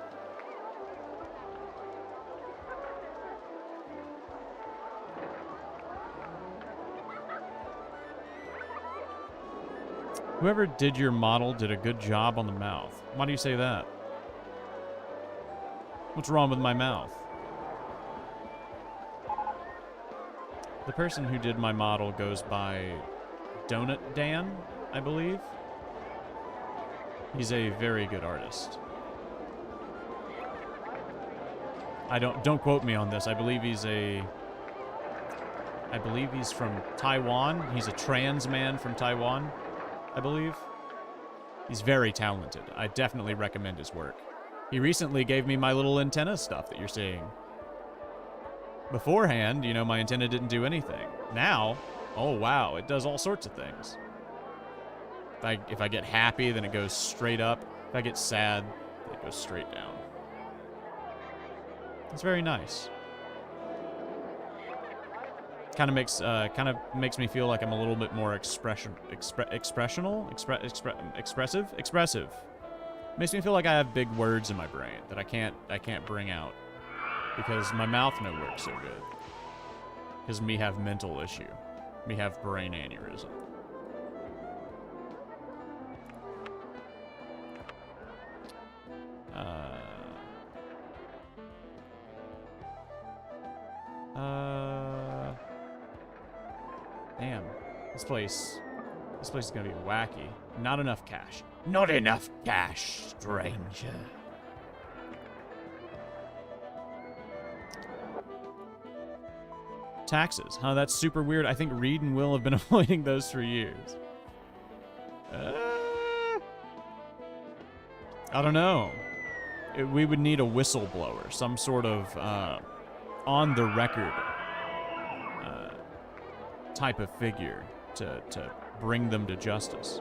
Whoever did your model did a good job on the mouth. Why do you say that? What's wrong with my mouth? The person who did my model goes by Donut Dan, I believe. He's a very good artist. Don't quote me on this. I believe he's from Taiwan. He's a trans man from Taiwan, I believe. He's very talented. I definitely recommend his work. He recently gave me my little antenna stuff that you're seeing. Beforehand, you know, my antenna didn't do anything. Now, oh wow, it does all sorts of things. If I get happy, then it goes straight up. If I get sad, it goes straight down. It's very nice. Kind of makes me feel like I'm a little bit more expressive. Makes me feel like I have big words in my brain that I can't bring out because my mouth no works so good. Because me have mental issue, me have brain aneurysm. Damn. This place is gonna be wacky. Not enough cash. Not enough cash, stranger. Taxes. Huh, that's super weird. I think Reed and Will have been avoiding those for years. I don't know. We would need a whistleblower. Some sort of on-the-record type of figure to bring them to justice.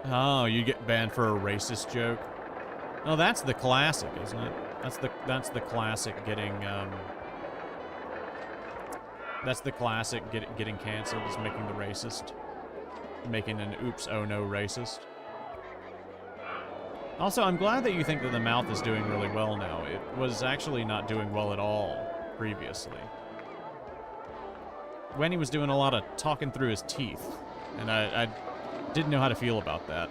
Oh, you get banned for a racist joke? Oh, that's the classic, isn't it? That's the classic getting that's the classic getting canceled is making the racist. Making an oops oh no racist. Also, I'm glad that you think that the mouth is doing really well now. It was actually not doing well at all previously. Wendy was doing a lot of talking through his teeth, and I didn't know how to feel about that.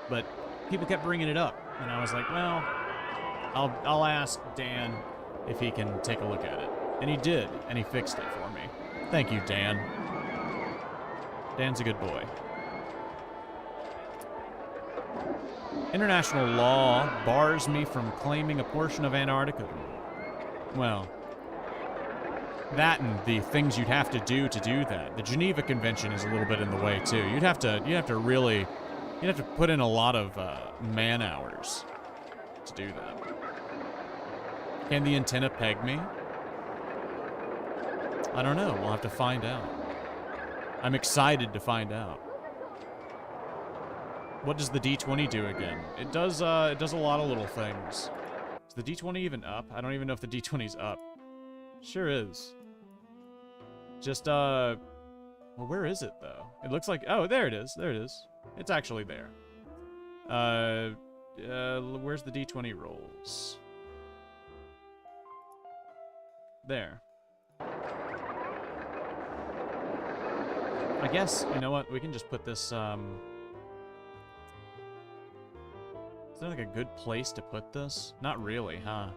But people kept bringing it up, and I was like, well, I'll ask Dan if he can take a look at it. And he did, and he fixed it for me. Thank you, Dan. Dan's a good boy. International law bars me from claiming a portion of Antarctica. Well, that and the things you'd have to do that. The Geneva Convention is a little bit in the way too. You'd have to put in a lot of man hours to do that. Can the antenna peg me? I don't know. We'll have to find out. I'm excited to find out. What does the D20 do again? It does a lot of little things. Is the D20 even up? I don't even know if the D20's up. Sure is. Just, well, where is it, though? It looks like, oh, there it is. There it is. It's actually there. Where's the D20 rolls? There. I guess, you know what? We can just put this, Is there like a good place to put this? Not really, huh?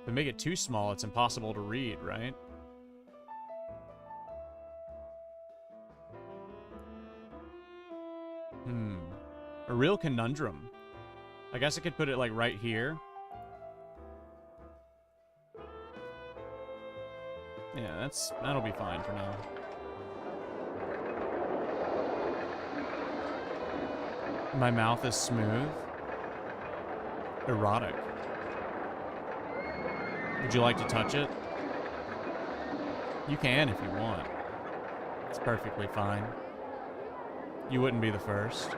If we make it too small, it's impossible to read, right? A real conundrum. I guess I could put it like right here. Yeah, that'll be fine for now. My mouth is smooth. Erotic. Would you like to touch it? You can if you want. It's perfectly fine. You wouldn't be the first.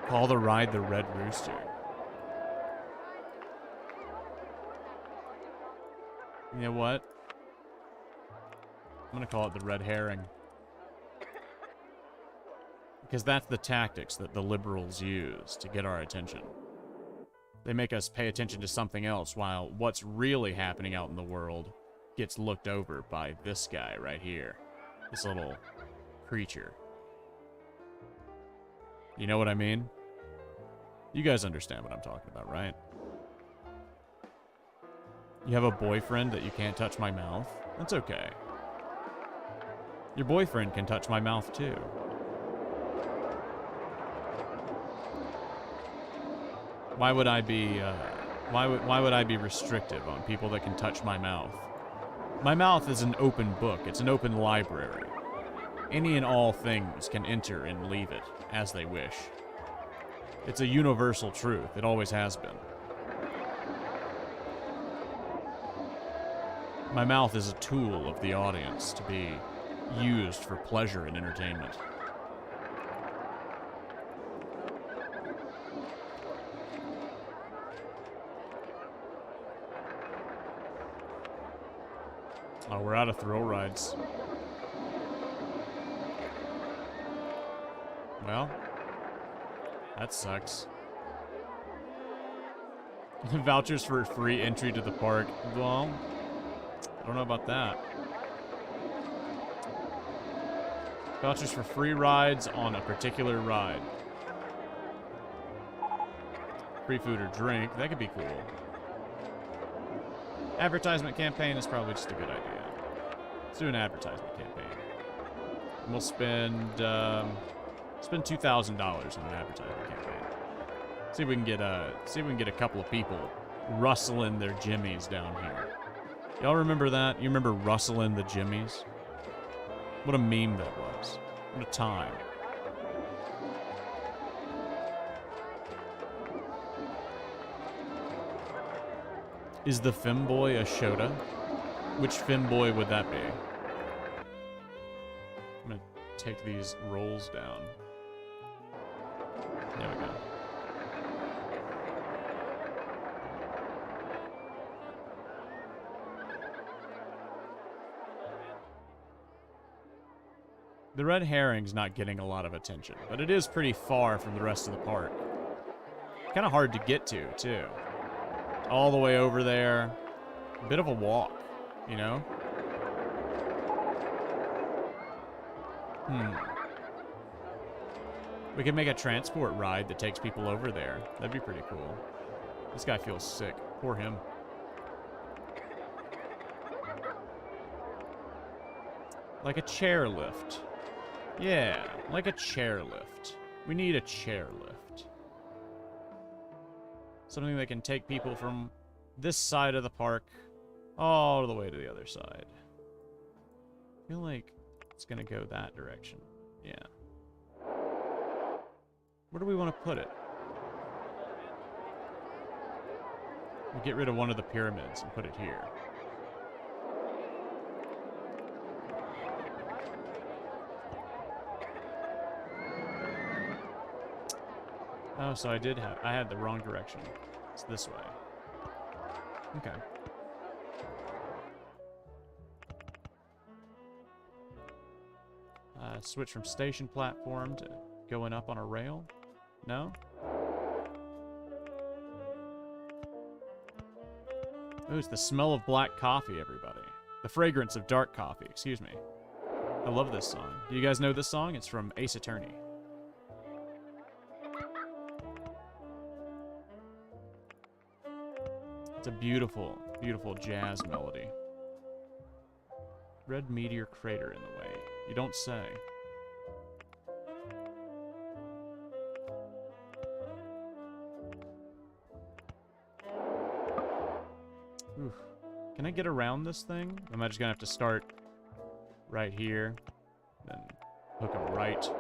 Call the ride the Red Rooster. You know what? I'm gonna call it the Red Herring. Because that's the tactics that the liberals use to get our attention. They make us pay attention to something else while what's really happening out in the world gets looked over by this guy right here. This little creature. You know what I mean? You guys understand what I'm talking about, right? You have a boyfriend that you can't touch my mouth? That's okay. Your boyfriend can touch my mouth too. Why would I be, why would I be restrictive on people that can touch my mouth? My mouth is an open book. It's an open library. Any and all things can enter and leave it as they wish. It's a universal truth. It always has been. My mouth is a tool of the audience to be used for pleasure and entertainment. Oh, we're out of thrill rides. Well, that sucks. Vouchers for free entry to the park. Well, I don't know about that. Vouchers for free rides on a particular ride. Free food or drink. That could be cool. Advertisement campaign is probably just a good idea. Let's do an advertisement campaign. And we'll spend $2,000 on an advertisement campaign. See if we can get a couple of people rustling their jimmies down here. Y'all remember that? You remember rustling the jimmies? What a meme that was. What a time. Is the femboy a Shota? Which femboy would that be? I'm gonna take these rolls down. There we go. The red herring's not getting a lot of attention, but it is pretty far from the rest of the park. Kind of hard to get to, too. All the way over there. A bit of a walk, you know? We could make a transport ride that takes people over there. That'd be pretty cool. This guy feels sick. Poor him. Like a chairlift. Yeah, like a chairlift. We need a chairlift. Something that can take people from this side of the park all the way to the other side. I feel like it's gonna go that direction. Yeah. Where do we want to put it? We'll get rid of one of the pyramids and put it here. Oh, so I had the wrong direction. It's this way. Okay. Switch from station platform to going up on a rail? No? Ooh, it's the smell of black coffee, everybody. The fragrance of dark coffee, excuse me. I love this song. Do you guys know this song? It's from Ace Attorney. It's a beautiful, beautiful jazz melody. Red meteor crater in the way. You don't say. Oof. Can I get around this thing? Am I just gonna have to start right here, then hook a right,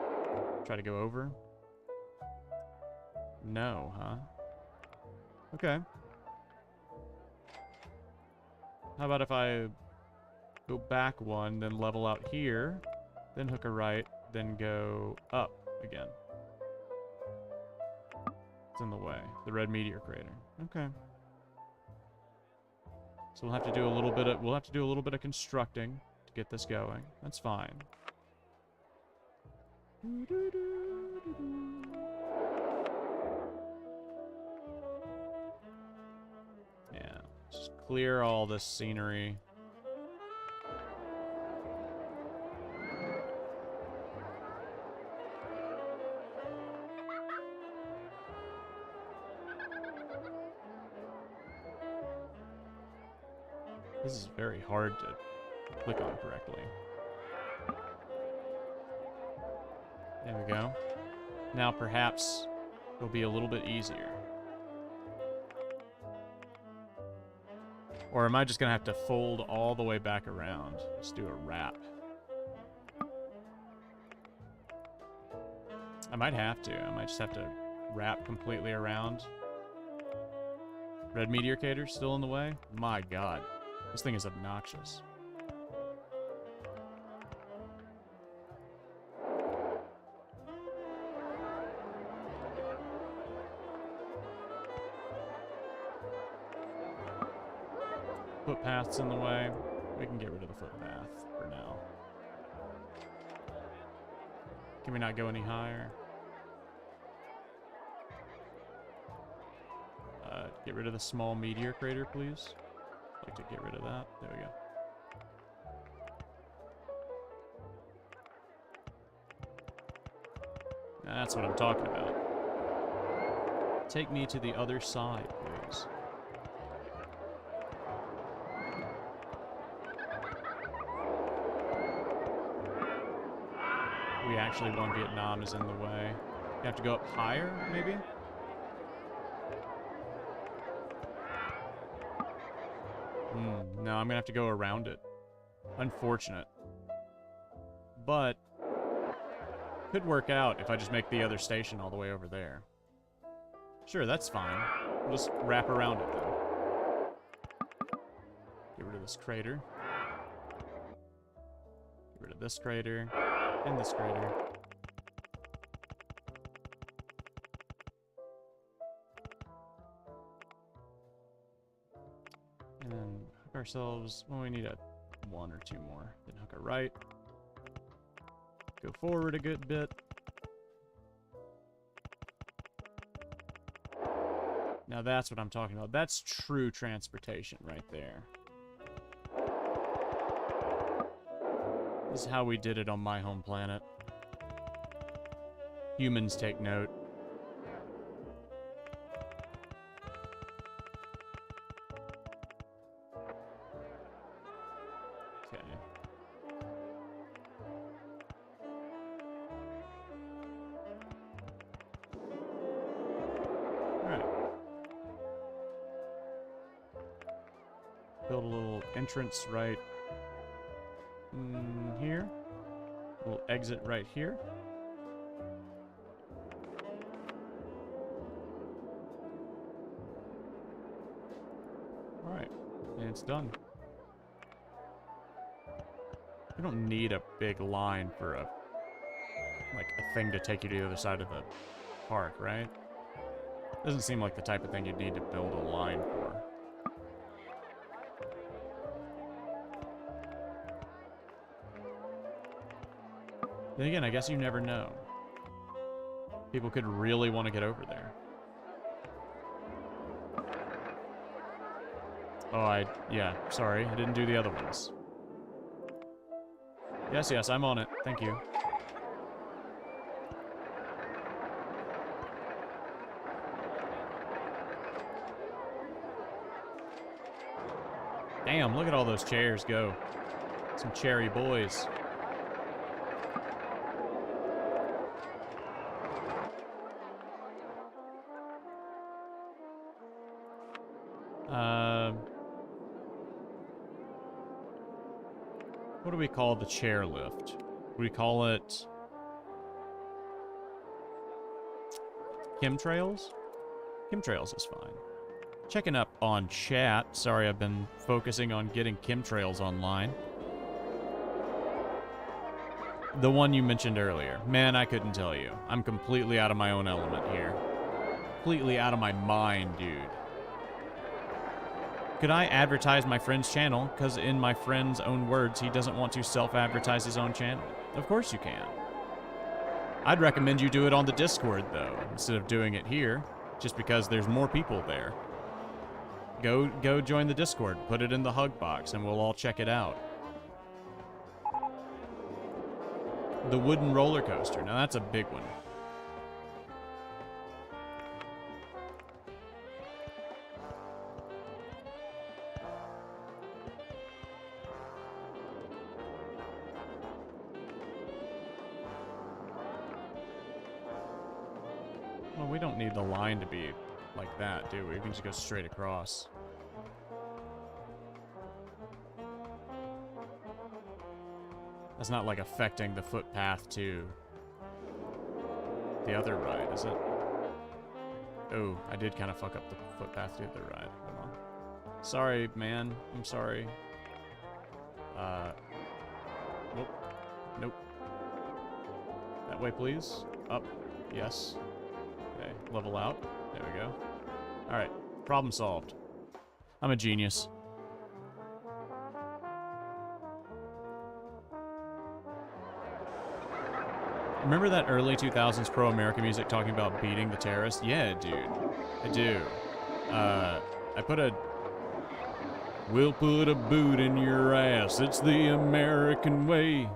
try to go over? No, huh? Okay. How about if I go back one, then level out here, then hook a right, then go up again? It's in the way. The red meteor crater. Okay. So we'll have to do a little bit of constructing to get this going. That's fine. Yeah. Just clear all this scenery. This is very hard to click on correctly. There we go. Now perhaps it'll be a little bit easier. Or am I just gonna have to fold all the way back around? Just do a wrap. I might have to. I might just have to wrap completely around. Red meteor crater still in the way? My god. This thing is obnoxious. Footpaths in the way. We can get rid of the footpath for now. Can we not go any higher? Get rid of the small meteor crater, please. I'd like to get rid of that. There we go. That's what I'm talking about. Take me to the other side, please. We actually won. Vietnam is in the way. You have to go up higher, maybe? No, I'm gonna have to go around it. Unfortunate. But could work out if I just make the other station all the way over there. Sure, that's fine. We'll just wrap around it then. Get rid of this crater. Get rid of this crater. And this crater. And then hook ourselves. Well, we need a 1 or 2 more. Then hook a right. Go forward a good bit. Now that's what I'm talking about. That's true transportation right there. This is how we did it on my home planet. Humans take note. Okay. Alright. Build a little entrance right here. We'll exit right here. Alright, and it's done. We don't need a big line for a thing to take you to the other side of the park, right? Doesn't seem like the type of thing you'd need to build a line for. Then again, I guess you never know. People could really want to get over there. Oh, yeah, sorry. I didn't do the other ones. Yes, I'm on it. Thank you. Damn, look at all those chairs go. Some cherry boys. What do we call the chair lift? We call it chemtrails? Chemtrails is fine. Checking up on chat. Sorry, I've been focusing on getting chemtrails online. The one you mentioned earlier. Man, I couldn't tell you. I'm completely out of my own element here. Completely out of my mind, dude. Could I advertise my friend's channel? Because in my friend's own words, he doesn't want to self-advertise his own channel. Of course you can. I'd recommend you do it on the Discord, though, instead of doing it here, just because there's more people there. Go join the Discord, put it in the hug box, and we'll all check it out. The wooden roller coaster. Now that's a big one. Well, we don't need the line to be like that, do we? We can just go straight across. That's not like affecting the footpath to the other ride, is it? Oh, I did kind of fuck up the footpath to the other ride. Hold on. Sorry, man. I'm sorry. Nope. Nope. That way, please. Up. Yes. Okay, level out. There we go. Alright, problem solved. I'm a genius. Remember that early 2000s pro-America music talking about beating the terrorists? Yeah, dude. I do. I put a... We'll put a boot in your ass. It's the American way.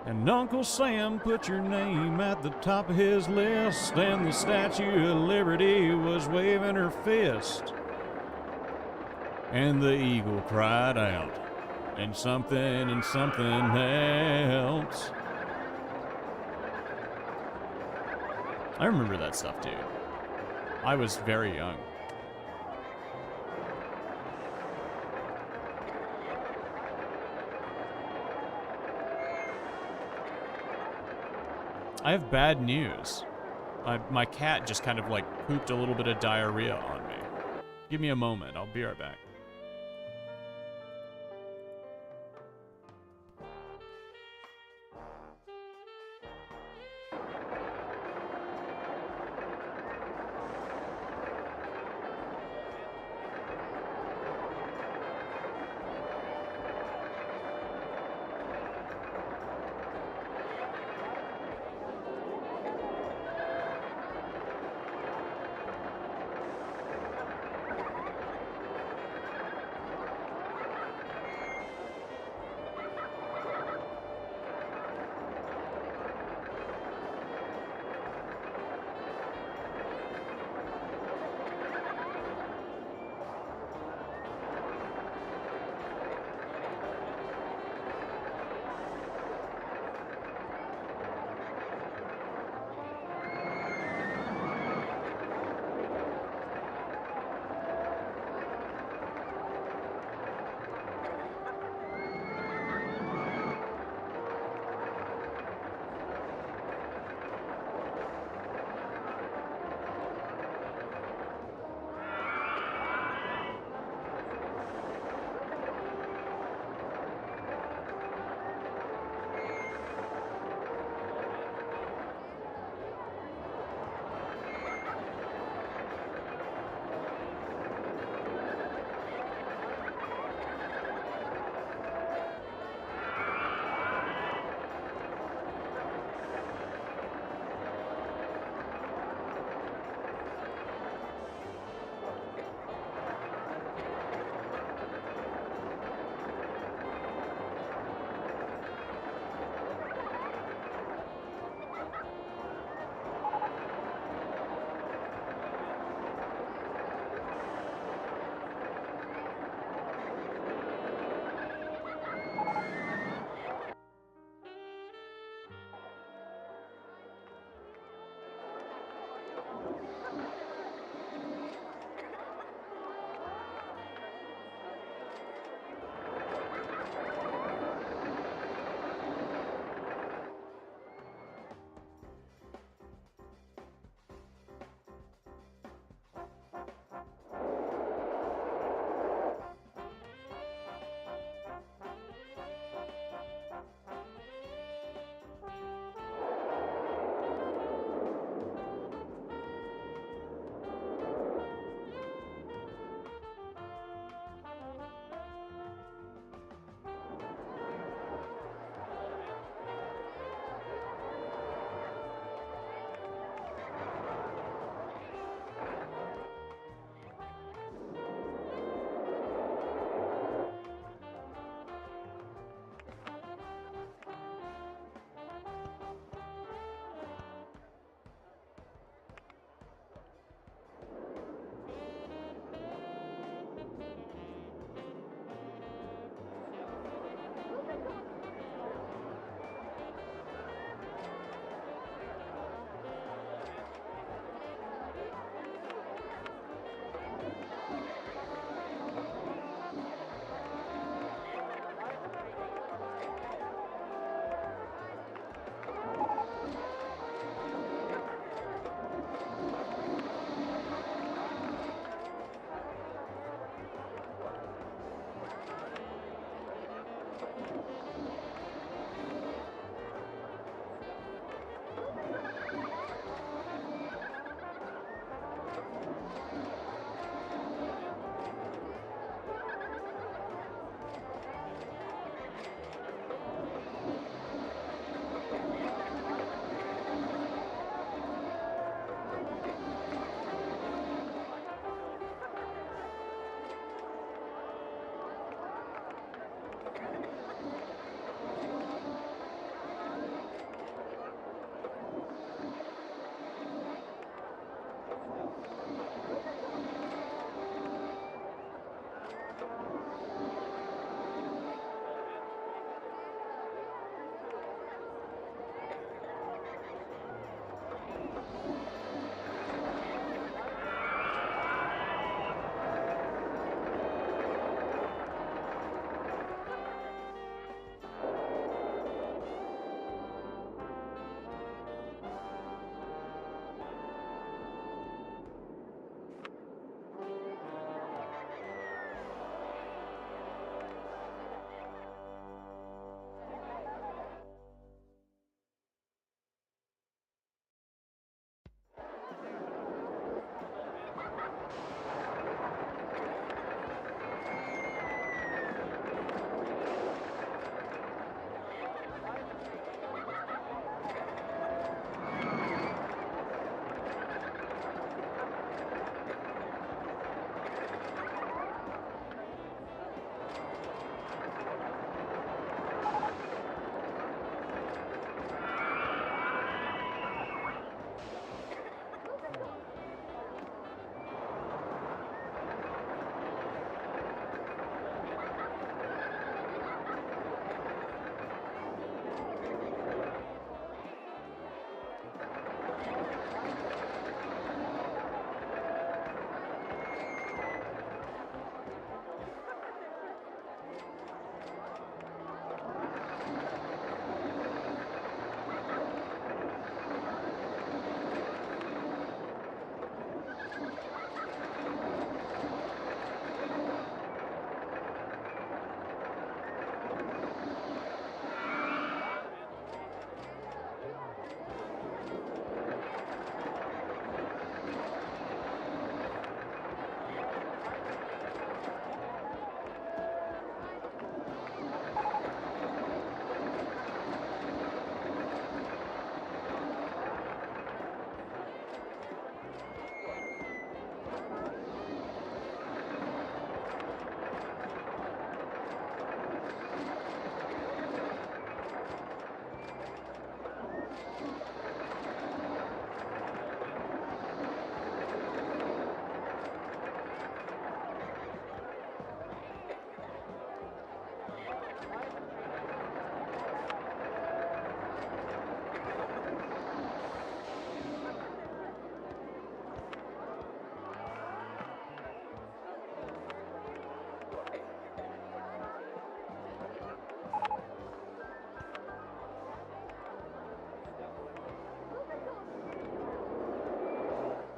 And Uncle Sam put your name at the top of his list, and the Statue of Liberty was waving her fist. And the eagle cried out, and something else. I remember that stuff, dude. I was very young. I have bad news. My cat just kind of like pooped a little bit of diarrhea on me. Give me a moment. I'll be right back.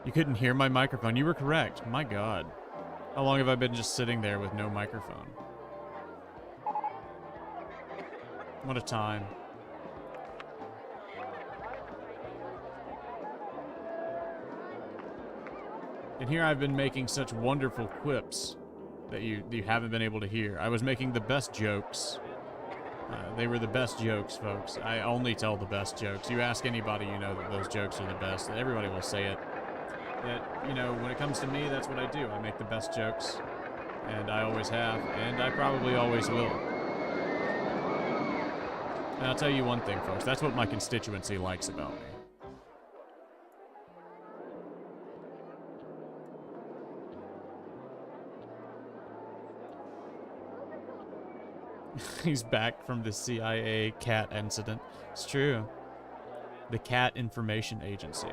You couldn't hear my microphone. You were correct. My God. How long have I been just sitting there with no microphone? What a time. And here I've been making such wonderful quips that you haven't been able to hear. I was making the best jokes. They were the best jokes, folks. I only tell the best jokes. You ask anybody, you know that those jokes are the best. Everybody will say it. That, you know, when it comes to me, that's what I do. I make the best jokes. And I always have. And I probably always will. And I'll tell you one thing, folks. That's what my constituency likes about me. He's back from the CIA cat incident. It's true. The Cat Information Agency.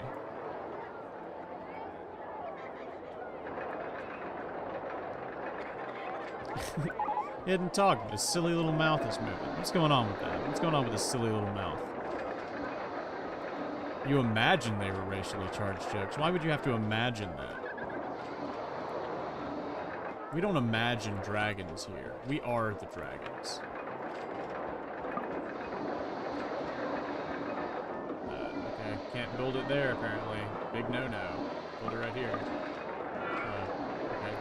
He hadn't talked, but his silly little mouth is moving. What's going on with that? What's going on with his silly little mouth? You imagine they were racially charged jokes. Why would you have to imagine that? We don't imagine dragons here. We are the dragons. Okay, can't build it there, apparently. Big no-no. Build it right here. Okay,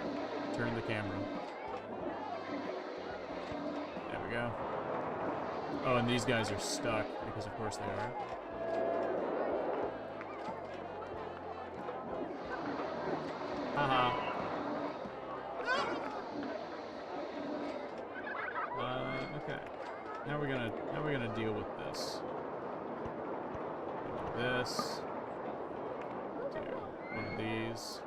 turn the camera. There we go. Oh, and these guys are stuck, because of course they are. Haha. Okay. How are we gonna deal with this? Do this. Do one of these.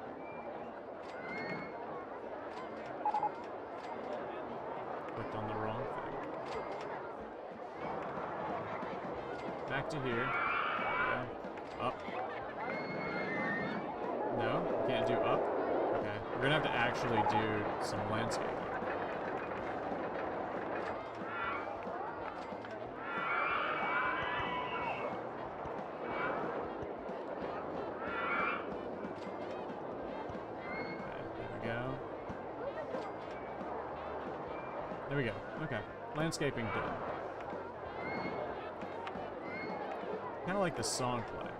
Clicked on the wrong thing. Back to here. There we go. Up. No? Can't do up? Okay. We're gonna have to actually do some landscaping. There we go. Okay. Landscaping done. Kind of like the song play.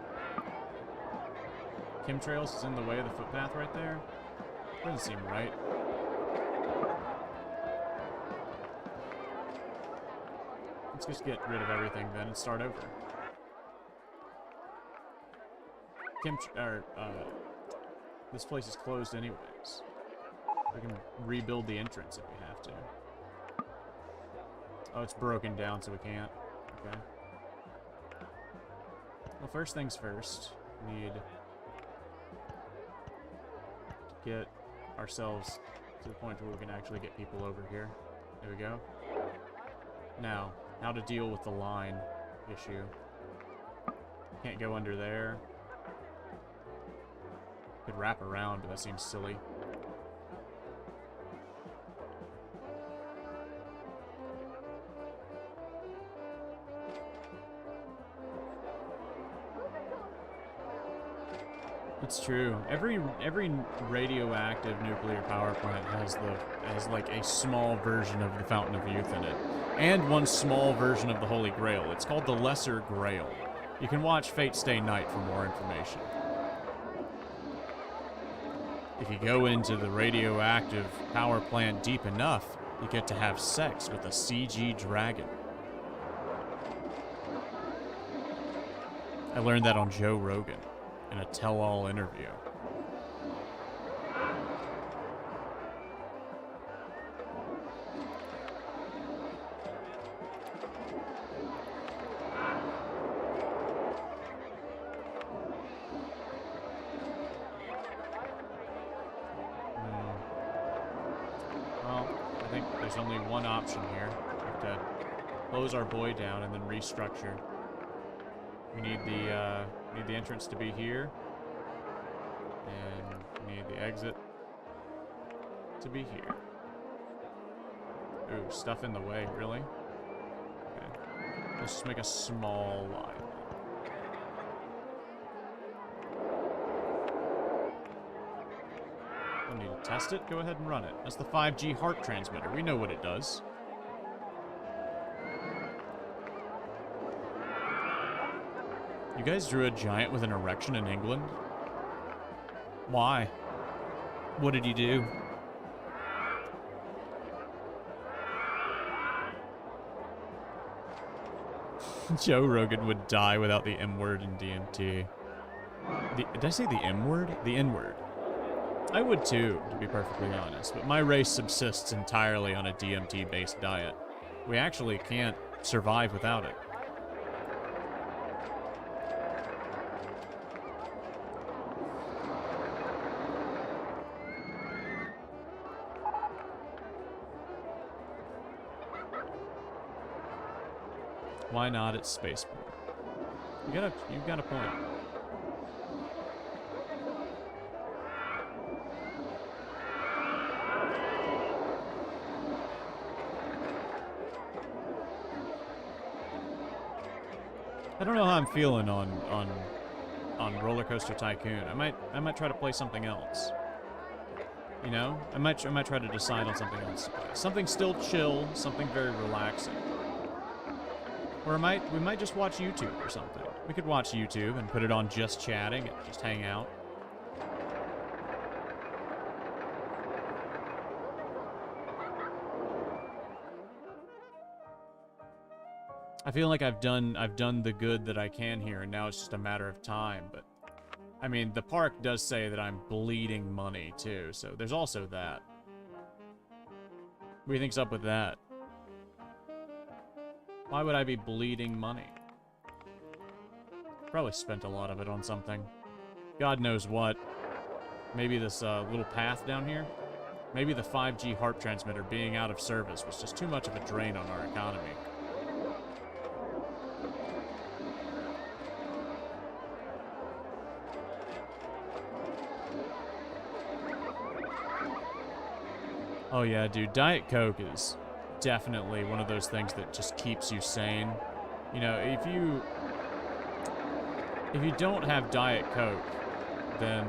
Chemtrails is in the way of the footpath right there. Doesn't seem right. Let's just get rid of everything then and start over. This place is closed anyways. We can rebuild the entrance if we have to. Oh, it's broken down, so we can't. Okay. Well, first things first, we need to get ourselves to the point where we can actually get people over here. There we go. Now, how to deal with the line issue. Can't go under there. Could wrap around, but that seems silly. It's true. Every radioactive nuclear power plant has like a small version of the Fountain of Youth in it, and one small version of the Holy Grail. It's called the Lesser Grail. You can watch Fate Stay Night for more information. If you go into the radioactive power plant deep enough, you get to have sex with a CG dragon. I learned that on Joe Rogan in a tell-all interview. Well, I think there's only one option here. We have to close our boy down and then restructure. We need the entrance to be here, and we need the exit to be here. Ooh, stuff in the way, really? Okay. Let's just make a small line. Don't need to test it. Go ahead and run it. That's the 5G heart transmitter. We know what it does. You guys drew a giant with an erection in England? Why? What did you do? Joe Rogan would die without the M word in DMT. Did I say the M word? The N word. I would too, to be perfectly honest, but my race subsists entirely on a DMT-based diet. We actually can't survive without it. Why not? It's spaceport. You've got a point. I don't know how I'm feeling on Roller Coaster Tycoon. I might try to play something else. You know, I might try to decide on something else to play. Something still chill, something very relaxing. Or we might just watch YouTube or something. We could watch YouTube and put it on just chatting and just hang out. I feel like I've done the good that I can here, and now it's just a matter of time. But I mean, the park does say that I'm bleeding money too, so there's also that. What do you think's up with that? Why would I be bleeding money? Probably spent a lot of it on something. God knows what. Maybe this little path down here? Maybe the 5G heart transmitter being out of service was just too much of a drain on our economy. Oh yeah, dude, Diet Coke is definitely one of those things that just keeps you sane. You know, if you don't have Diet Coke, then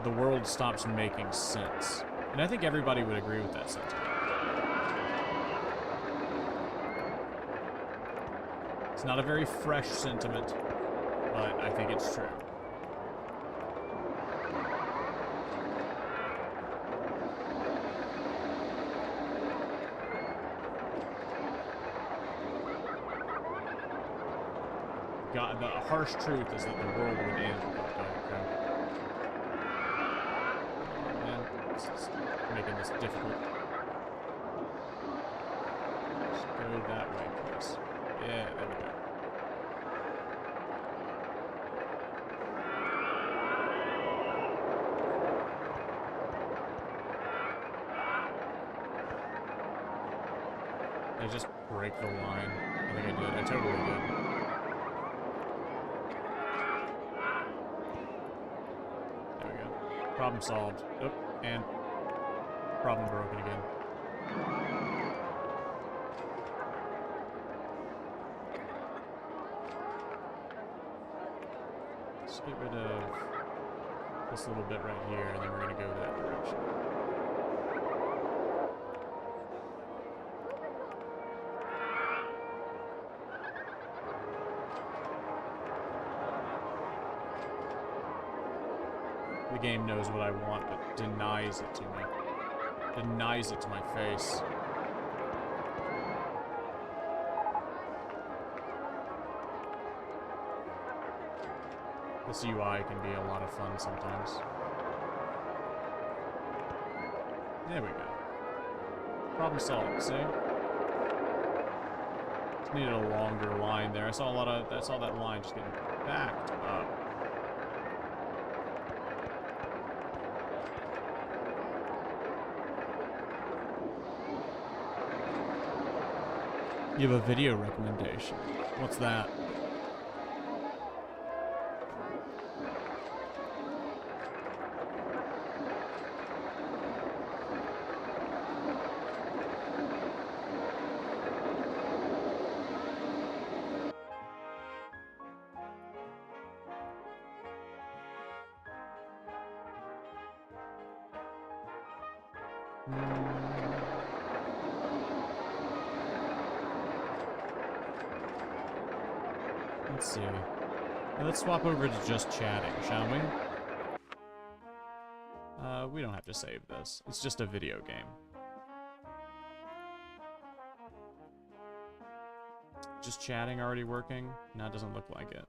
the world stops making sense. And I think everybody would agree with that sentiment. It's not a very fresh sentiment, but I think it's true. God, the harsh truth is that the world would end without Diet Coke. Man, this is making this difficult. Just go that way, please. Yeah, there we go. Did I just break the line? I think I did. I totally did. Problem solved. Oh, and problem broken again. Let's get rid of this little bit right here, and then we're going to go that direction. The game knows what I want, but denies it to me. Denies it to my face. This UI can be a lot of fun sometimes. There we go. Problem solved, see? Just needed a longer line there. I saw that line just getting backed up. You have a video recommendation. What's that? Let's see. Let's swap over to just chatting, shall we? We don't have to save this. It's just a video game. Just chatting already working? No, it doesn't look like it.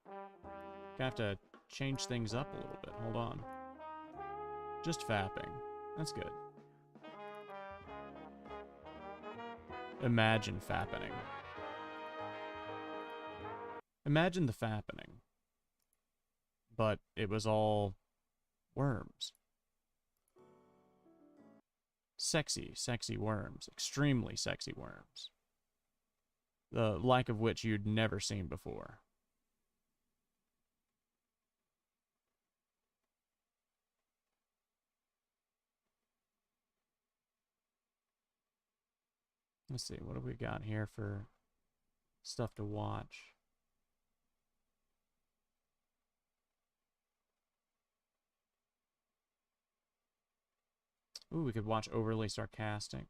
Gonna have to change things up a little bit. Hold on. Just fapping. That's good. Imagine fappening. Imagine the fappening. But it was all worms. Sexy, sexy worms. Extremely sexy worms. The like of which you'd never seen before. Let's see, what have we got here for stuff to watch? Ooh, we could watch Overly Sarcastic.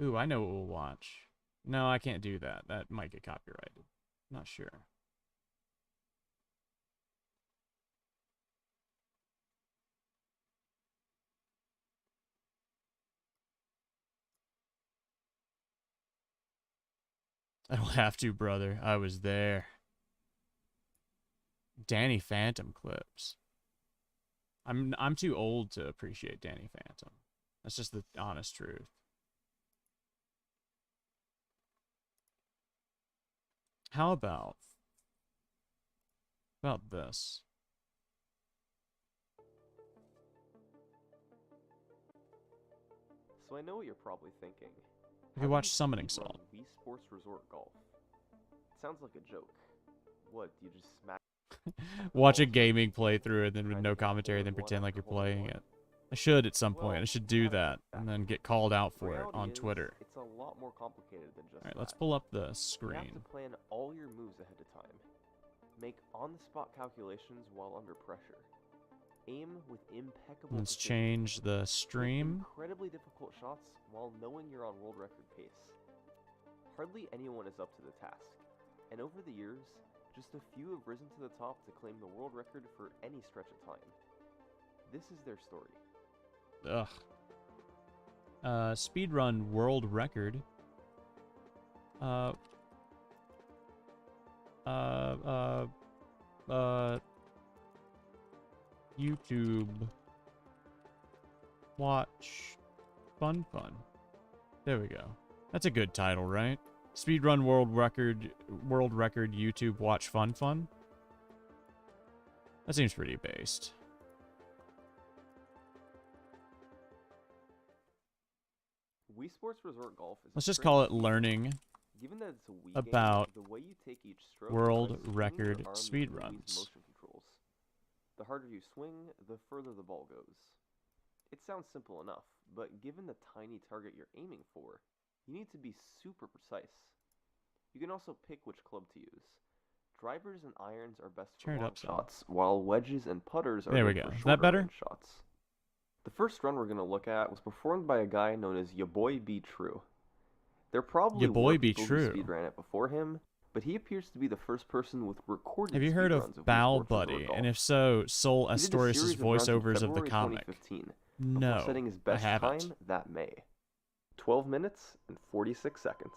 Ooh, I know what we'll watch. No, I can't do that. That might get copyrighted. Not sure. I don't have to, brother. I was there. Danny Phantom clips. I'm too old to appreciate Danny Phantom. That's just the honest truth. How about this? So I know what you're probably thinking. We could watch Summoning Salt. Wii Sports Resort Golf. It sounds like a joke. What, you just smack... Watch a gaming playthrough and then with no commentary, then pretend like you're playing it. I should at some point. I should do that and then get called out for it on Twitter. It's a lot more complicated than just Alright, let's pull up the screen. You have to plan all your moves ahead of time. Make on-the-spot calculations while under pressure. Aim with impeccable Let's precision. change the stream. Incredibly difficult shots while knowing you're on world record pace. Hardly anyone is up to the task, and over the years, just a few have risen to the top to claim the world record for any stretch of time. This is their story. Ugh. Speedrun world record. YouTube. Watch. Fun. There we go. That's a good title, right? Speedrun world record YouTube watch fun. That seems pretty based. Wii Sports Resort Golf is Let's just call it learning Given that it's a Wii about game, the way you take each stroke world impresses record your arm with speed Wii's runs. motion controls. The harder you swing, the further the ball goes. It sounds simple enough, but given the tiny target you're aiming for, you need to be super precise. You can also pick which club to use. Drivers and irons are best for long shots, while wedges and putters are good for shorter range shots. The first run we're going to look at was performed by a guy known as Ya Boy Be True. There probably were people who speedran it before him, but he appears to be the first person with recorded Have you heard of Bow Buddy? And if so, Sol Astorius' voiceovers of the comic. No, setting his best I haven't. time that May. 12 minutes and 46 seconds.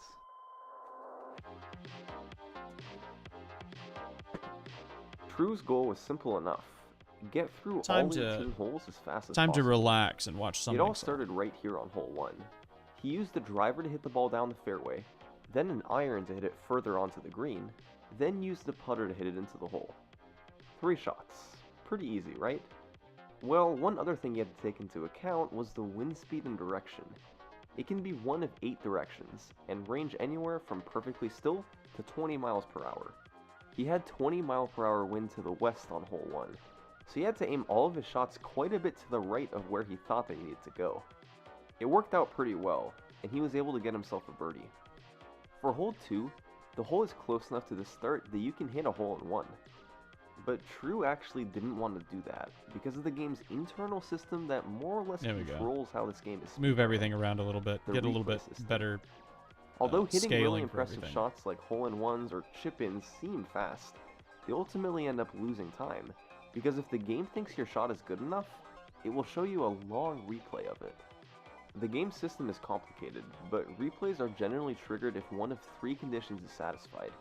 True's goal was simple enough. Get through all 18 holes as fast as possible. Time to relax and watch something. It all started right here on hole 1. He used the driver to hit the ball down the fairway, then an iron to hit it further onto the green, then used the putter to hit it into the hole. 3 shots. Pretty easy, right? Well, one other thing you had to take into account was the wind speed and direction. It can be one of 8 directions, and range anywhere from perfectly still to 20 miles per hour. He had 20 mile per hour wind to the west on hole 1, so he had to aim all of his shots quite a bit to the right of where he thought they needed to go. It worked out pretty well, and he was able to get himself a birdie. For hole 2, the hole is close enough to the start that you can hit a hole in one. But True actually didn't want to do that because of the game's internal system that more or less controls how this game is. Move everything around a little bit, The get a little replay bit system. better. Although hitting really scaling for impressive everything. shots like hole-in-ones or chip-ins seem fast, they ultimately end up losing time, because if the game thinks your shot is good enough, it will show you a long replay of it. The game system is complicated, but replays are generally triggered if one of 3 conditions is satisfied.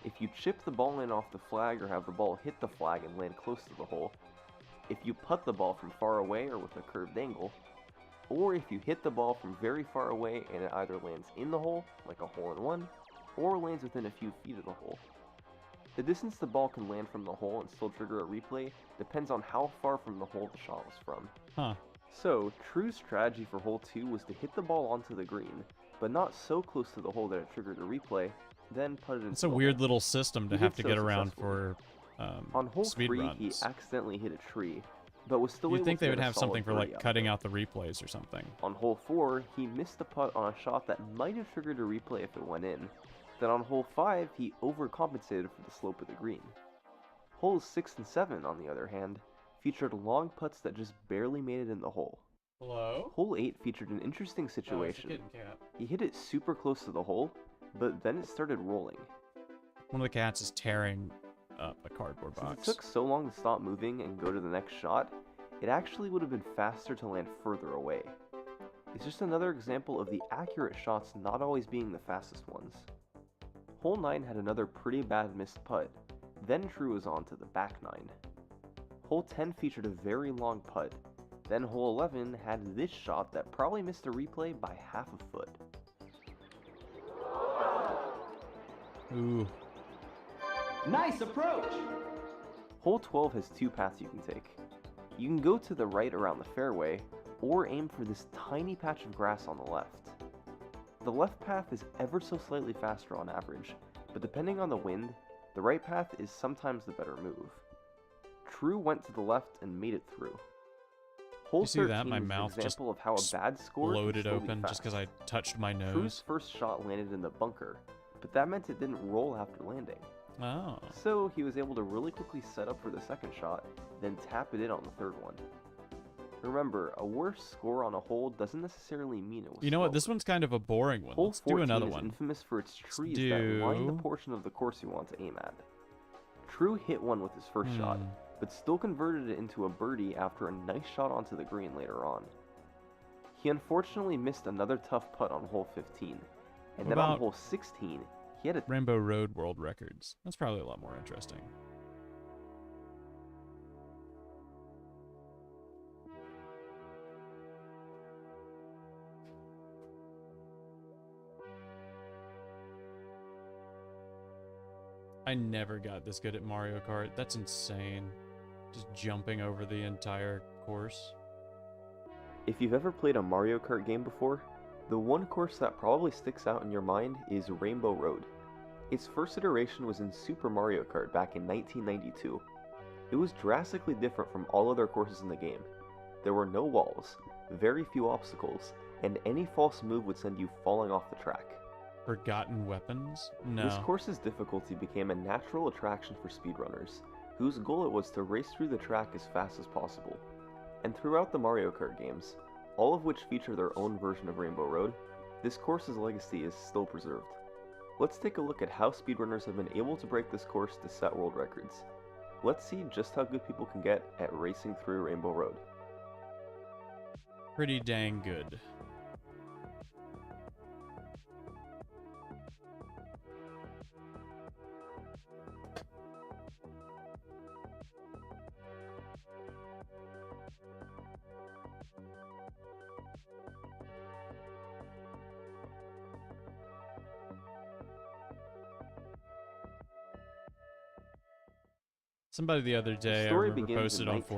If you chip the ball in off the flag or have the ball hit the flag and land close to the hole, if you putt the ball from far away or with a curved angle, or if you hit the ball from very far away and it either lands in the hole, like a hole-in-one, or lands within a few feet of the hole. The distance the ball can land from the hole and still trigger a replay depends on how far from the hole the shot was from. Huh. So, True's strategy for hole 2 was to hit the ball onto the green, but not so close to the hole that it triggered a replay, then put it into It's a the weird hole. little system to He have did to so get around successfully. for On hole speed 3, runs. he accidentally hit a tree, but was still You'd able think to they get would a have solid something for birdie like out of cutting it. out the replays or something. On hole 4, he missed a putt on a shot that might have triggered a replay if it went in. Then on hole 5, he overcompensated for the slope of the green. Holes 6 and 7, on the other hand, featured long putts that just barely made it in the hole. Hello? Hole 8 featured an interesting situation. Oh, it's a kitten cat. He hit it super close to the hole, but then it started rolling. One of the cats is tearing up a cardboard Since box. it took so long to stop moving and go to the next shot, it actually would have been faster to land further away. It's just another example of the accurate shots not always being the fastest ones. Hole 9 had another pretty bad missed putt, then True was on to the back 9. Hole 10 featured a very long putt, then hole 11 had this shot that probably missed a replay by half a foot. Ooh. Nice approach! Hole 12 has 2 paths you can take. You can go to the right around the fairway, or aim for this tiny patch of grass on the left. The left path is ever so slightly faster on average, but depending on the wind, the right path is sometimes the better move. True went to the left and made it through. Hole You see that? 13 My is an mouth just example of how a bad score can Loaded still be open just because I fast. touched my True's nose. first shot landed in the bunker, but that meant it didn't roll after landing. Oh. So he was able to really quickly set up for the second shot, then tap it in on the third one. Remember, a worse score on a hole doesn't necessarily mean it was You know what? slower. This one's kind of a boring one. Hole Let's do 14 another is one. infamous for its trees that line the do- portion of the course you want to aim at. True hit one with his first shot, but still converted it into a birdie after a nice shot onto the green later on. He unfortunately missed another tough putt on hole 15, and What then on about- hole 16, he had a Rainbow Road World Records. That's probably a lot more interesting. I never got this good at Mario Kart. That's insane. Just jumping over the entire course. If you've ever played a Mario Kart game before, the one course that probably sticks out in your mind is Rainbow Road. Its first iteration was in Super Mario Kart back in 1992. It was drastically different from all other courses in the game. There were no walls, very few obstacles, and any false move would send you falling off the track. Forgotten weapons? This No. course's difficulty became a natural attraction for speedrunners, whose goal it was to race through the track as fast as possible. And throughout the Mario Kart games, all of which feature their own version of Rainbow Road, this course's legacy is still preserved. Let's take a look at how speedrunners have been able to break this course to set world records. Let's see just how good people can get at racing through Rainbow Road. Pretty dang good. Somebody the other day, I story remember begins posted in on 4chan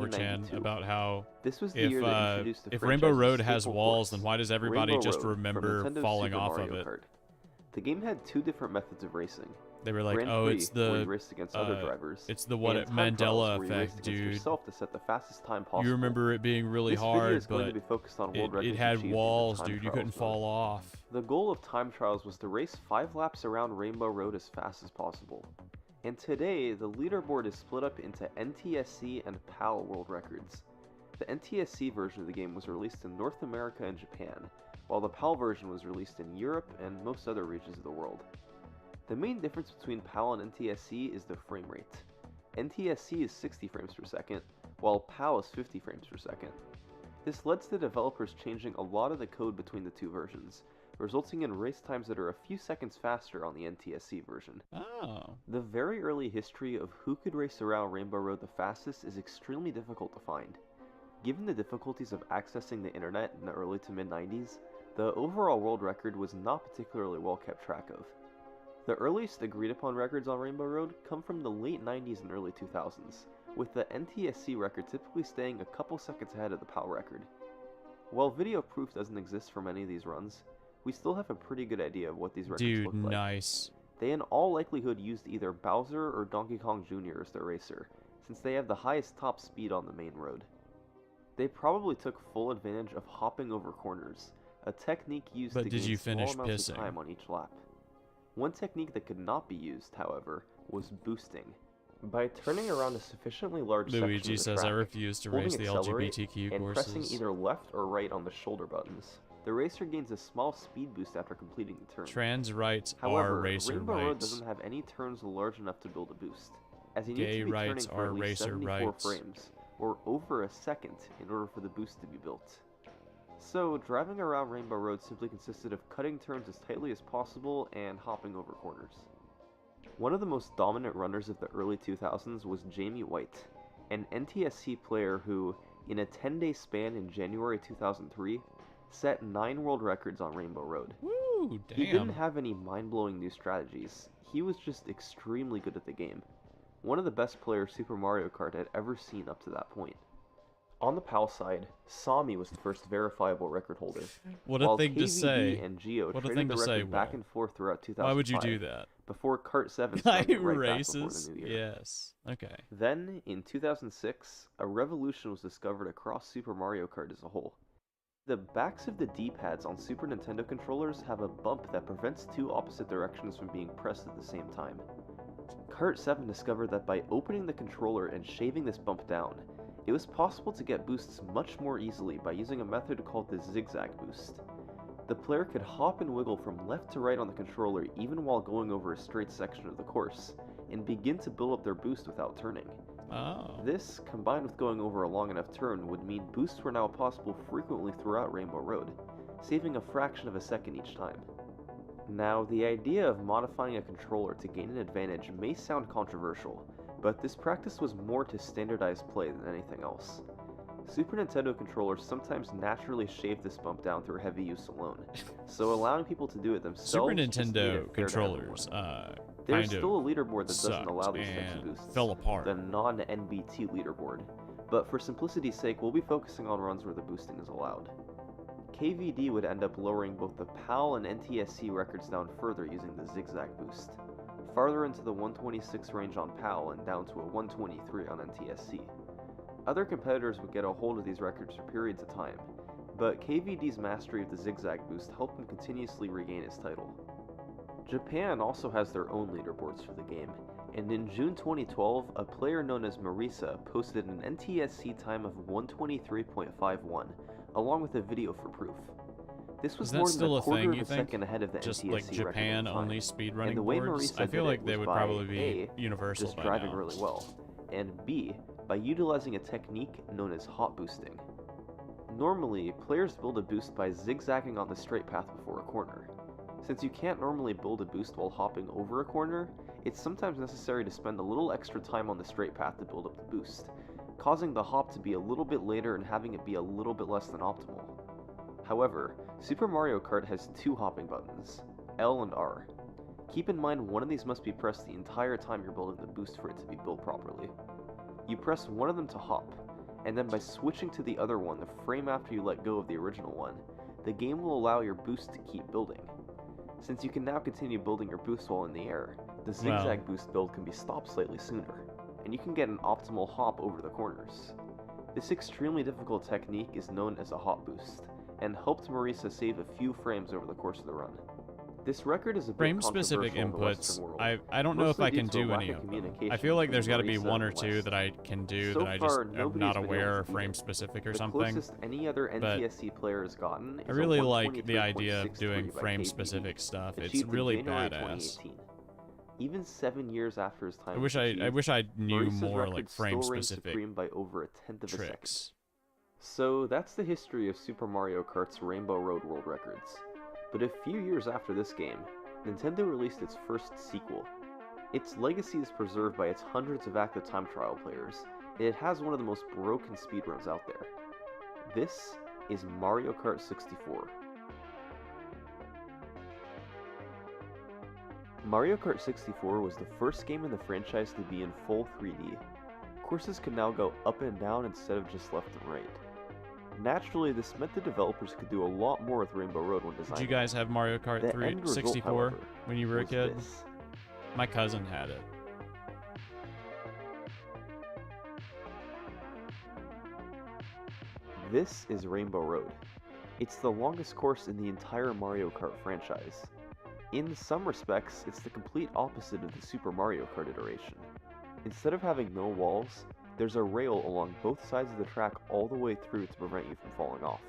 1992. about how This was the if year that introduced the if Rainbow franchise's Road has staple walls, course, then why does everybody Rainbow just Road, from remember Nintendo's falling Super off Mario of it? Kart. The game had 2 different methods of racing. They were like, Grand oh, Prix, it's where you the raced against other drivers, it's the what and it time trials, Mandela where you raced effect, against dude. yourself to set the fastest time possible. You remember it being really This video hard, is going to but be focused on world it records had achieved in the walls, time dude. You trials couldn't mode. fall off. The goal of time trials was to race 5 laps around Rainbow Road as fast as possible. And today, the leaderboard is split up into NTSC and PAL world records. The NTSC version of the game was released in North America and Japan, while the PAL version was released in Europe and most other regions of the world. The main difference between PAL and NTSC is the frame rate. NTSC is 60 frames per second, while PAL is 50 frames per second. This led to the developers changing a lot of the code between the two versions, resulting in race times that are a few seconds faster on the NTSC version. Oh. The very early history of who could race around Rainbow Road the fastest is extremely difficult to find. Given the difficulties of accessing the internet in the early to mid-90s, the overall world record was not particularly well kept track of. The earliest agreed upon records on Rainbow Road come from the late 90s and early 2000s, with the NTSC record typically staying a couple seconds ahead of the PAL record. While video proof doesn't exist for many of these runs, we still have a pretty good idea of what these records look like. Nice. They in all likelihood used either Bowser or Donkey Kong Jr. as their racer, since they have the highest top speed on the main road. They probably took full advantage of hopping over corners, a technique used to gain small amounts of time on each lap. One technique that could not be used, however, was boosting. By turning around a sufficiently large section of the Luigi says track, I refuse to race the accelerate, LGBTQ and courses. pressing either left or right on the shoulder buttons, the racer gains a small speed boost after completing the turn. Trans rights However, are racer Rainbow Road rights. doesn't have any turns large enough to build a boost, as you Gay need to be rights turning for are at least racer 74 rights. frames, or over a second, in order for the boost to be built. So, driving around Rainbow Road simply consisted of cutting turns as tightly as possible and hopping over corners. One of the most dominant runners of the early 2000s was Jamie White, an NTSC player who, in a 10-day span in January 2003, set 9 world records on Rainbow Road. Woo, damn. He didn't have any mind-blowing new strategies, he was just extremely good at the game. One of the best players Super Mario Kart had ever seen up to that point. On the PAL side, Sami was the first verifiable record holder. What a while thing to KVD say. and Geo What a traded thing the to record say, back Will. and forth throughout 2005. Why would you do that? Before Kart 7 Guy started who right back races? before the new year. Yes. Okay. Then, in 2006, a revolution was discovered across Super Mario Kart as a whole. The backs of the D-pads on Super Nintendo controllers have a bump that prevents two opposite directions from being pressed at the same time. Kart 7 discovered that by opening the controller and shaving this bump down, it was possible to get boosts much more easily by using a method called the Zigzag Boost. The player could hop and wiggle from left to right on the controller even while going over a straight section of the course, and begin to build up their boost without turning. Oh. This, combined with going over a long enough turn, would mean boosts were now possible frequently throughout Rainbow Road, saving a fraction of a second each time. Now, the idea of modifying a controller to gain an advantage may sound controversial, but this practice was more to standardize play than anything else. Super Nintendo controllers sometimes naturally shave this bump down through heavy use alone, so allowing people to do it themselves Super just made it fair Nintendo to controllers everyone. There's kind still of a leaderboard that doesn't sucked allow these types of and boosts, fell apart. the non-NBT leaderboard, but for simplicity's sake, we'll be focusing on runs where the boosting is allowed. KVD would end up lowering both the PAL and NTSC records down further using the Zigzag Boost, farther into the 126 range on PAL and down to a 123 on NTSC. Other competitors would get a hold of these records for periods of time, but KVD's mastery of the Zigzag Boost helped him continuously regain his title. Japan also has their own leaderboards for the game, and in June 2012, a player known as Marisa posted an NTSC time of 123.51, along with a video for proof. This was more than a quarter of a second ahead of the Just NTSC like Japan record only speedrunning and the way boards? Marisa I feel did like it they was would by probably be A, universal just by driving now. really well, and B, by utilizing a technique known as hot boosting. Normally, players build a boost by zigzagging on the straight path before a corner. Since you can't normally build a boost while hopping over a corner, it's sometimes necessary to spend a little extra time on the straight path to build up the boost, causing the hop to be a little bit later and having it be a little bit less than optimal. However, Super Mario Kart has two hopping buttons, L and R. Keep in mind one of these must be pressed the entire time you're building the boost for it to be built properly. You press one of them to hop, and then by switching to the other one the frame after you let go of the original one, the game will allow your boost to keep building. Since you can now continue building your boost while in the air, the Zigzag Boost build can be stopped slightly sooner, and you can get an optimal hop over the corners. This extremely difficult technique is known as a hop boost, and helped Marisa save a few frames over the course of the run. This record is a bit Frame-specific controversial in the inputs, Western world. I don't know if mostly I due can to a do lack any of of them. communication I feel like there's between got to be Marisa one and or the two West. that I can do So that I just far, am nobody's not been able aware to of beat it. frame-specific or The something. closest any other but NTSC player has gotten is I really a like the idea of 123.63 doing by frame-specific KBD, stuff. It's achieved in really January badass. 2018. Even 7 years after his time I was wish I achieved, knew Marisa's more record like still reigns frame-specific supreme by over a tenth of a second. tricks. So that's the history of Super Mario Kart's Rainbow Road World Records. But a few years after this game, Nintendo released its first sequel. Its legacy is preserved by its hundreds of active time trial players, and it has one of the most broken speedruns out there. This is Mario Kart 64. Mario Kart 64 was the first game in the franchise to be in full 3D. Courses could now go up and down instead of just left and right. Naturally, this meant the developers could do a lot more with Rainbow Road when designing. Did you guys have Mario Kart The 3 end result, 64 however, when you were a was kid? this. My cousin had it. This is Rainbow Road. It's the longest course in the entire Mario Kart franchise. In some respects, it's the complete opposite of the Super Mario Kart iteration. Instead of having no walls, there's a rail along both sides of the track all the way through to prevent you from falling off.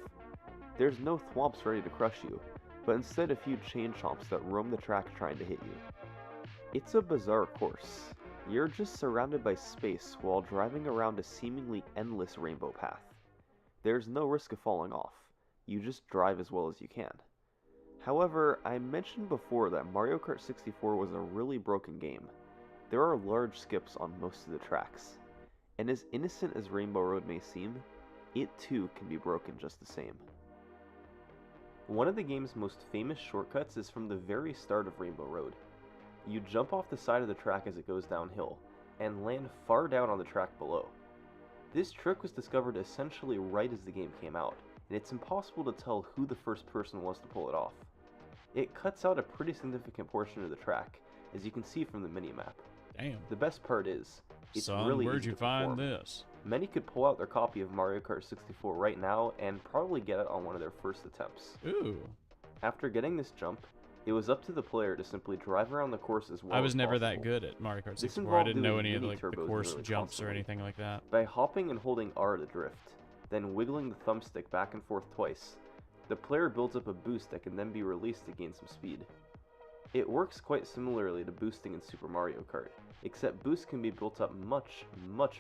There's no thwomps ready to crush you, but instead a few chain chomps that roam the track trying to hit you. It's a bizarre course. You're just surrounded by space while driving around a seemingly endless rainbow path. There's no risk of falling off. You just drive as well as you can. However, I mentioned before that Mario Kart 64 was a really broken game. There are large skips on most of the tracks. And as innocent as Rainbow Road may seem, it too can be broken just the same. One of the game's most famous shortcuts is from the very start of Rainbow Road. You jump off the side of the track as it goes downhill, and land far down on the track below. This trick was discovered essentially right as the game came out, and it's impossible to tell who the first person was to pull it off. It cuts out a pretty significant portion of the track, as you can see from the minimap. Damn. The best part is, it's Son, really where'd easy you to find perform. this? Many could pull out their copy of Mario Kart 64 right now and probably get it on one of their first attempts. Ooh. After getting this jump, it was up to the player to simply drive around the course as well I was as never possible. that good at Mario Kart This 64. I involved didn't know doing any of mini like the turbos course really jumps or constantly. anything like that. By hopping and holding R to drift, then wiggling the thumbstick back and forth twice, the player builds up a boost that can then be released to gain some speed. It works quite similarly to boosting in Super Mario Kart, except boost can be built up much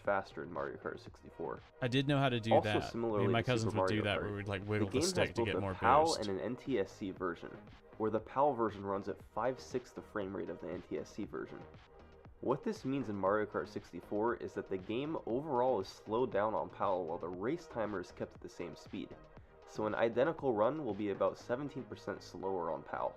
faster in Mario Kart 64. I did know how to do Also that. Me similarly and my to Super cousins would do Mario that Kart, where we'd like The wiggle game the stick has to both get a more PAL boost. and an NTSC version, where the PAL version runs at 5/6 the frame rate of the NTSC version. What this means in Mario Kart 64 is that the game overall is slowed down on PAL while the race timer is kept at the same speed, so an identical run will be about 17% slower on PAL.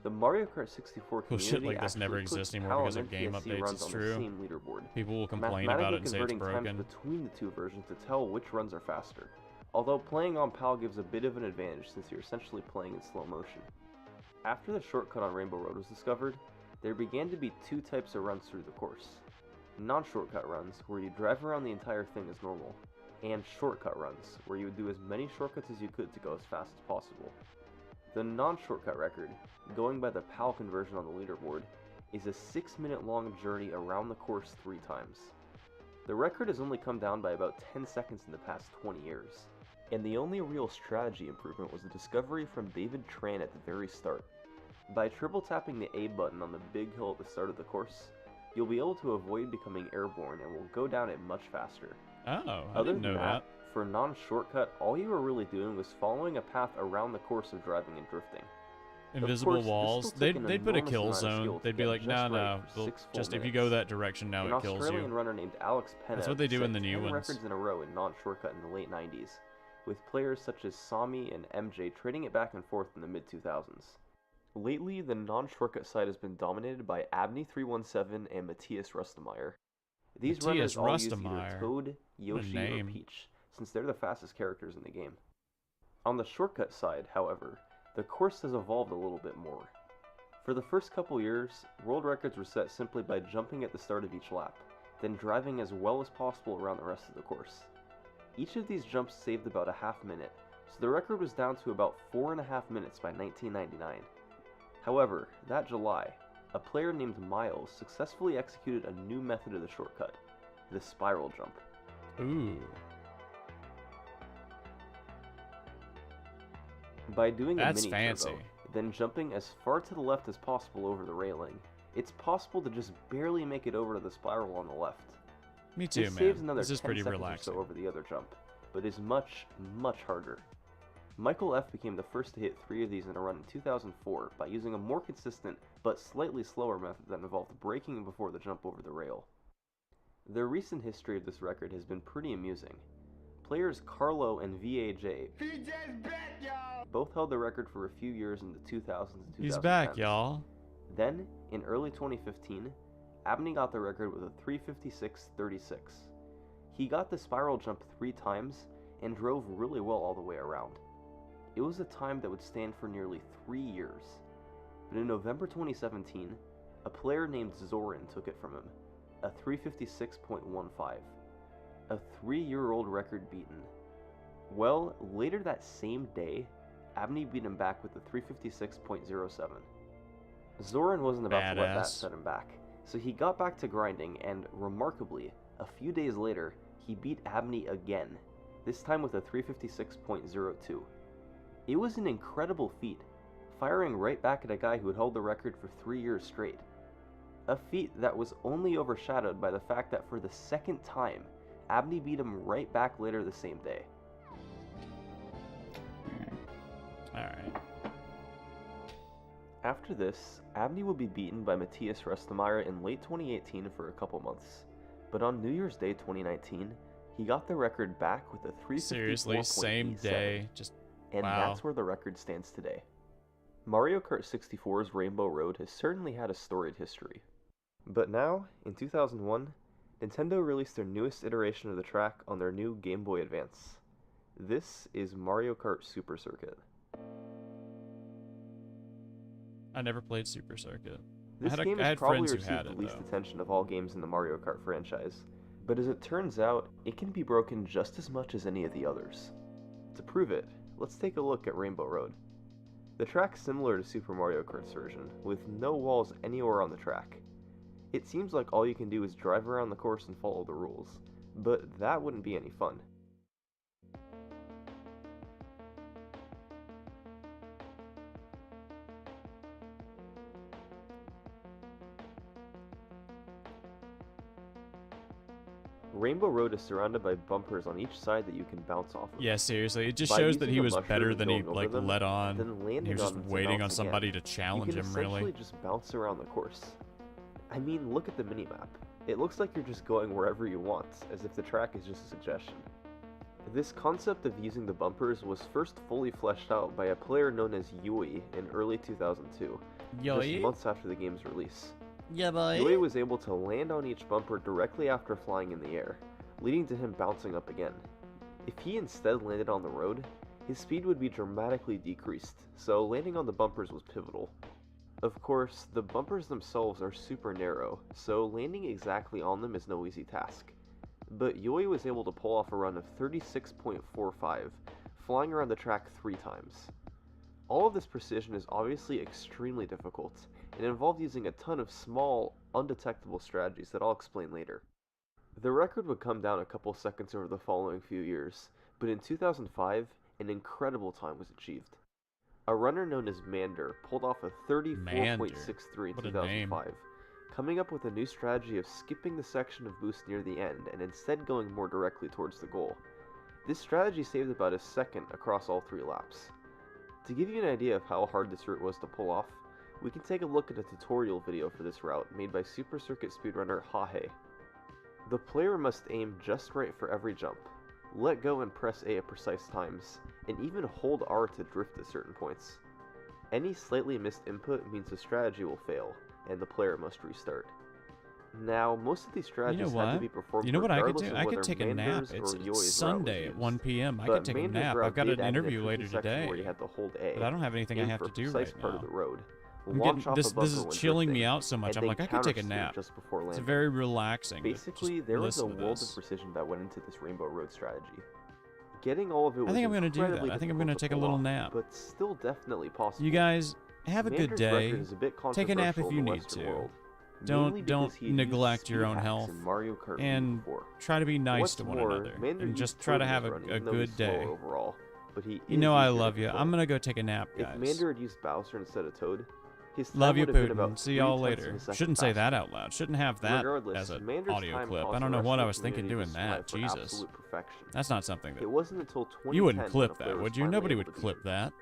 The Mario Kart 64 Cool community shit like this actually never puts exists anymore PAL because and of game NTSC updates, runs it's on true. the same leaderboard, People will complain about it and say it's converting times broken. between the two versions to tell which runs are faster, although playing on PAL gives a bit of an advantage since you're essentially playing in slow motion. After the shortcut on Rainbow Road was discovered, there began to be two types of runs through the course. Non-shortcut runs, where you drive around the entire thing as normal, and shortcut runs, where you would do as many shortcuts as you could to go as fast as possible. The non-shortcut record, going by the PAL conversion on the leaderboard, is a 6-minute long journey around the course 3 times. The record has only come down by about 10 seconds in the past 20 years, and the only real strategy improvement was a discovery from David Tran at the very start. By triple tapping the A button on the big hill at the start of the course, you'll be able to avoid becoming airborne and will go down it much faster. Oh, I Other didn't know than that. for non-shortcut, all you were really doing was following a path around the course of driving and drifting. Invisible course, this walls. still took an They'd put a enormous kill amount of skill zone. to They'd be get like, just no, right no. for 6 full Just if you minutes. go that direction now, An it kills Australian you. runner named Alex Penna That's what they do in set the new 10 ones. records in a row in non-shortcut in the late 90s, with players such as Sami and MJ trading it back and forth in the mid-2000s. Lately, the non-shortcut side has been dominated by Abney317 and Matthias Rustemeyer. These Matthias runners all use either Rustemeyer. Toad, Yoshi, or name. Peach, since they're the fastest characters in the game. On the shortcut side, however, the course has evolved a little bit more. For the first couple years, world records were set simply by jumping at the start of each lap, then driving as well as possible around the rest of the course. Each of these jumps saved about a half minute, so the record was down to about 4.5 minutes by 1999. However, that July, a player named Miles successfully executed a new method of the shortcut, the spiral jump. Ooh. By doing That's a mini fancy. turbo, then jumping as far to the left as possible over the railing, it's possible to just barely make it over to the spiral on the left. Me too, This man. saves another This is 10 pretty seconds relaxing. or so over the other jump, but is much, much harder. Michael F. became the first to hit 3 of these in a run in 2004 by using a more consistent but slightly slower method that involved braking before the jump over the rail. The recent history of this record has been pretty amusing. Players Carlo and VAJ both held the record for a few years in the 2000s and 2010s. He's back, y'all. Then, in early 2015, Abney got the record with a 3:56.36. He got the spiral jump 3 times and drove really well all the way around. It was a time that would stand for nearly 3 years. But in November 2017, a player named Zoran took it from him, a 3:56.15. A 3-year-old record beaten. Well, later that same day, Abney beat him back with a 3:56.07. Zoran wasn't about to let that set him back, so he got back to grinding and, remarkably, a few days later, he beat Abney again, this time with a 3:56.02. It was an incredible feat, firing right back at a guy who had held the record for 3 years straight. A feat that was only overshadowed by the fact that for the second time, Abney beat him right back later the same day. Alright. After this, Abney would be beaten by Matthias Restemeyer in late 2018 for a couple months. But on New Year's Day 2019, he got the record back with a 3:54.87. Seriously, same day. Just and wow. That's where the record stands today. Mario Kart 64's Rainbow Road has certainly had a storied history. But now, in 2001, Nintendo released their newest iteration of the track on their new Game Boy Advance. This is Mario Kart Super Circuit. I never played Super Circuit. This I game had has probably friends who received had the it, least though. attention of all games in the Mario Kart franchise, but as it turns out, it can be broken just as much as any of the others. To prove it, let's take a look at Rainbow Road. The track's similar to Super Mario Kart's version, with no walls anywhere on the track. It seems like all you can do is drive around the course and follow the rules, but that wouldn't be any fun. Rainbow Road is surrounded by bumpers on each side that you can bounce off of. Yeah, seriously. It just By shows that using he a was mushroom better and than he going over like them, let on. then He landing was just on them to waiting on bounce somebody again. to challenge you can him, really. essentially just bounce around the course. I mean, look at the minimap. It looks like you're just going wherever you want, as if the track is just a suggestion. This concept of using the bumpers was first fully fleshed out by a player known as Yui in early 2002, just months after the game's release. Yeah, boy. Yui was able to land on each bumper directly after flying in the air, leading to him bouncing up again. If he instead landed on the road, his speed would be dramatically decreased, so landing on the bumpers was pivotal. Of course, the bumpers themselves are super narrow, so landing exactly on them is no easy task. But Yui was able to pull off a run of 36.45, flying around the track 3 times. All of this precision is obviously extremely difficult, and involved using a ton of small, undetectable strategies that I'll explain later. The record would come down a couple seconds over the following few years, but in 2005, an incredible time was achieved. A runner known as Mander pulled off a 34.63 in What a name. 2005, coming up with a new strategy of skipping the section of boost near the end and instead going more directly towards the goal. This strategy saved about a second across all 3 laps. To give you an idea of how hard this route was to pull off, we can take a look at a tutorial video for this route made by Super Circuit speedrunner Hahe. The player must aim just right for every jump, let go and press A at precise times, and even hold R to drift at certain points. Any slightly missed input means the strategy will fail, and the player must restart. Now, most of these strategies had to be performed You know what I could regardless do? of I could whether take a nap. Mander's It's or Yoi's Sunday route at was 1 used. p.m. I But could take a Mander's nap. route I've got did an add interview a later tricky section today. where you had to hold A, But I don't have anything I aim have for to do precise right part now. of the road, I'm launch getting, off a this is bumper when chilling me drifting, out so much. and I'm then like, I could take a countersteer nap. just before It's landing. very relaxing. to Basically, just there was a listen to world this. of precision that went into this Rainbow Road strategy. Getting all of it was I think I'm gonna do that. incredibly I think I'm difficult gonna to take a pull little off, nap. but still definitely possible. You guys, have a good Mandar's day. record is a bit Take a nap if controversial in you the need Western to. world, mainly Don't because he had used neglect your speed own hacks health, in Mario Kart and before. try to be nice What's to one more, another, Mandar and used just try to have turbines a run, even though good he's slower day. overall, but he You is know I easier to love you. control. I'm gonna go take a nap, If guys. Mandar had used Bowser instead of Toad, his time Love you, would have been Putin. about See y'all 3/10 of later. a second Shouldn't say that faster. out loud. Shouldn't have that Regardless, as an Mandar's audio time clip. caused I don't the know rest what of I the was thinking community doing to strive that. for Jesus. absolute perfection. That's not something that... It wasn't until 2010 You wouldn't when clip a that, player would was you? finally Nobody able would to beat clip him. that.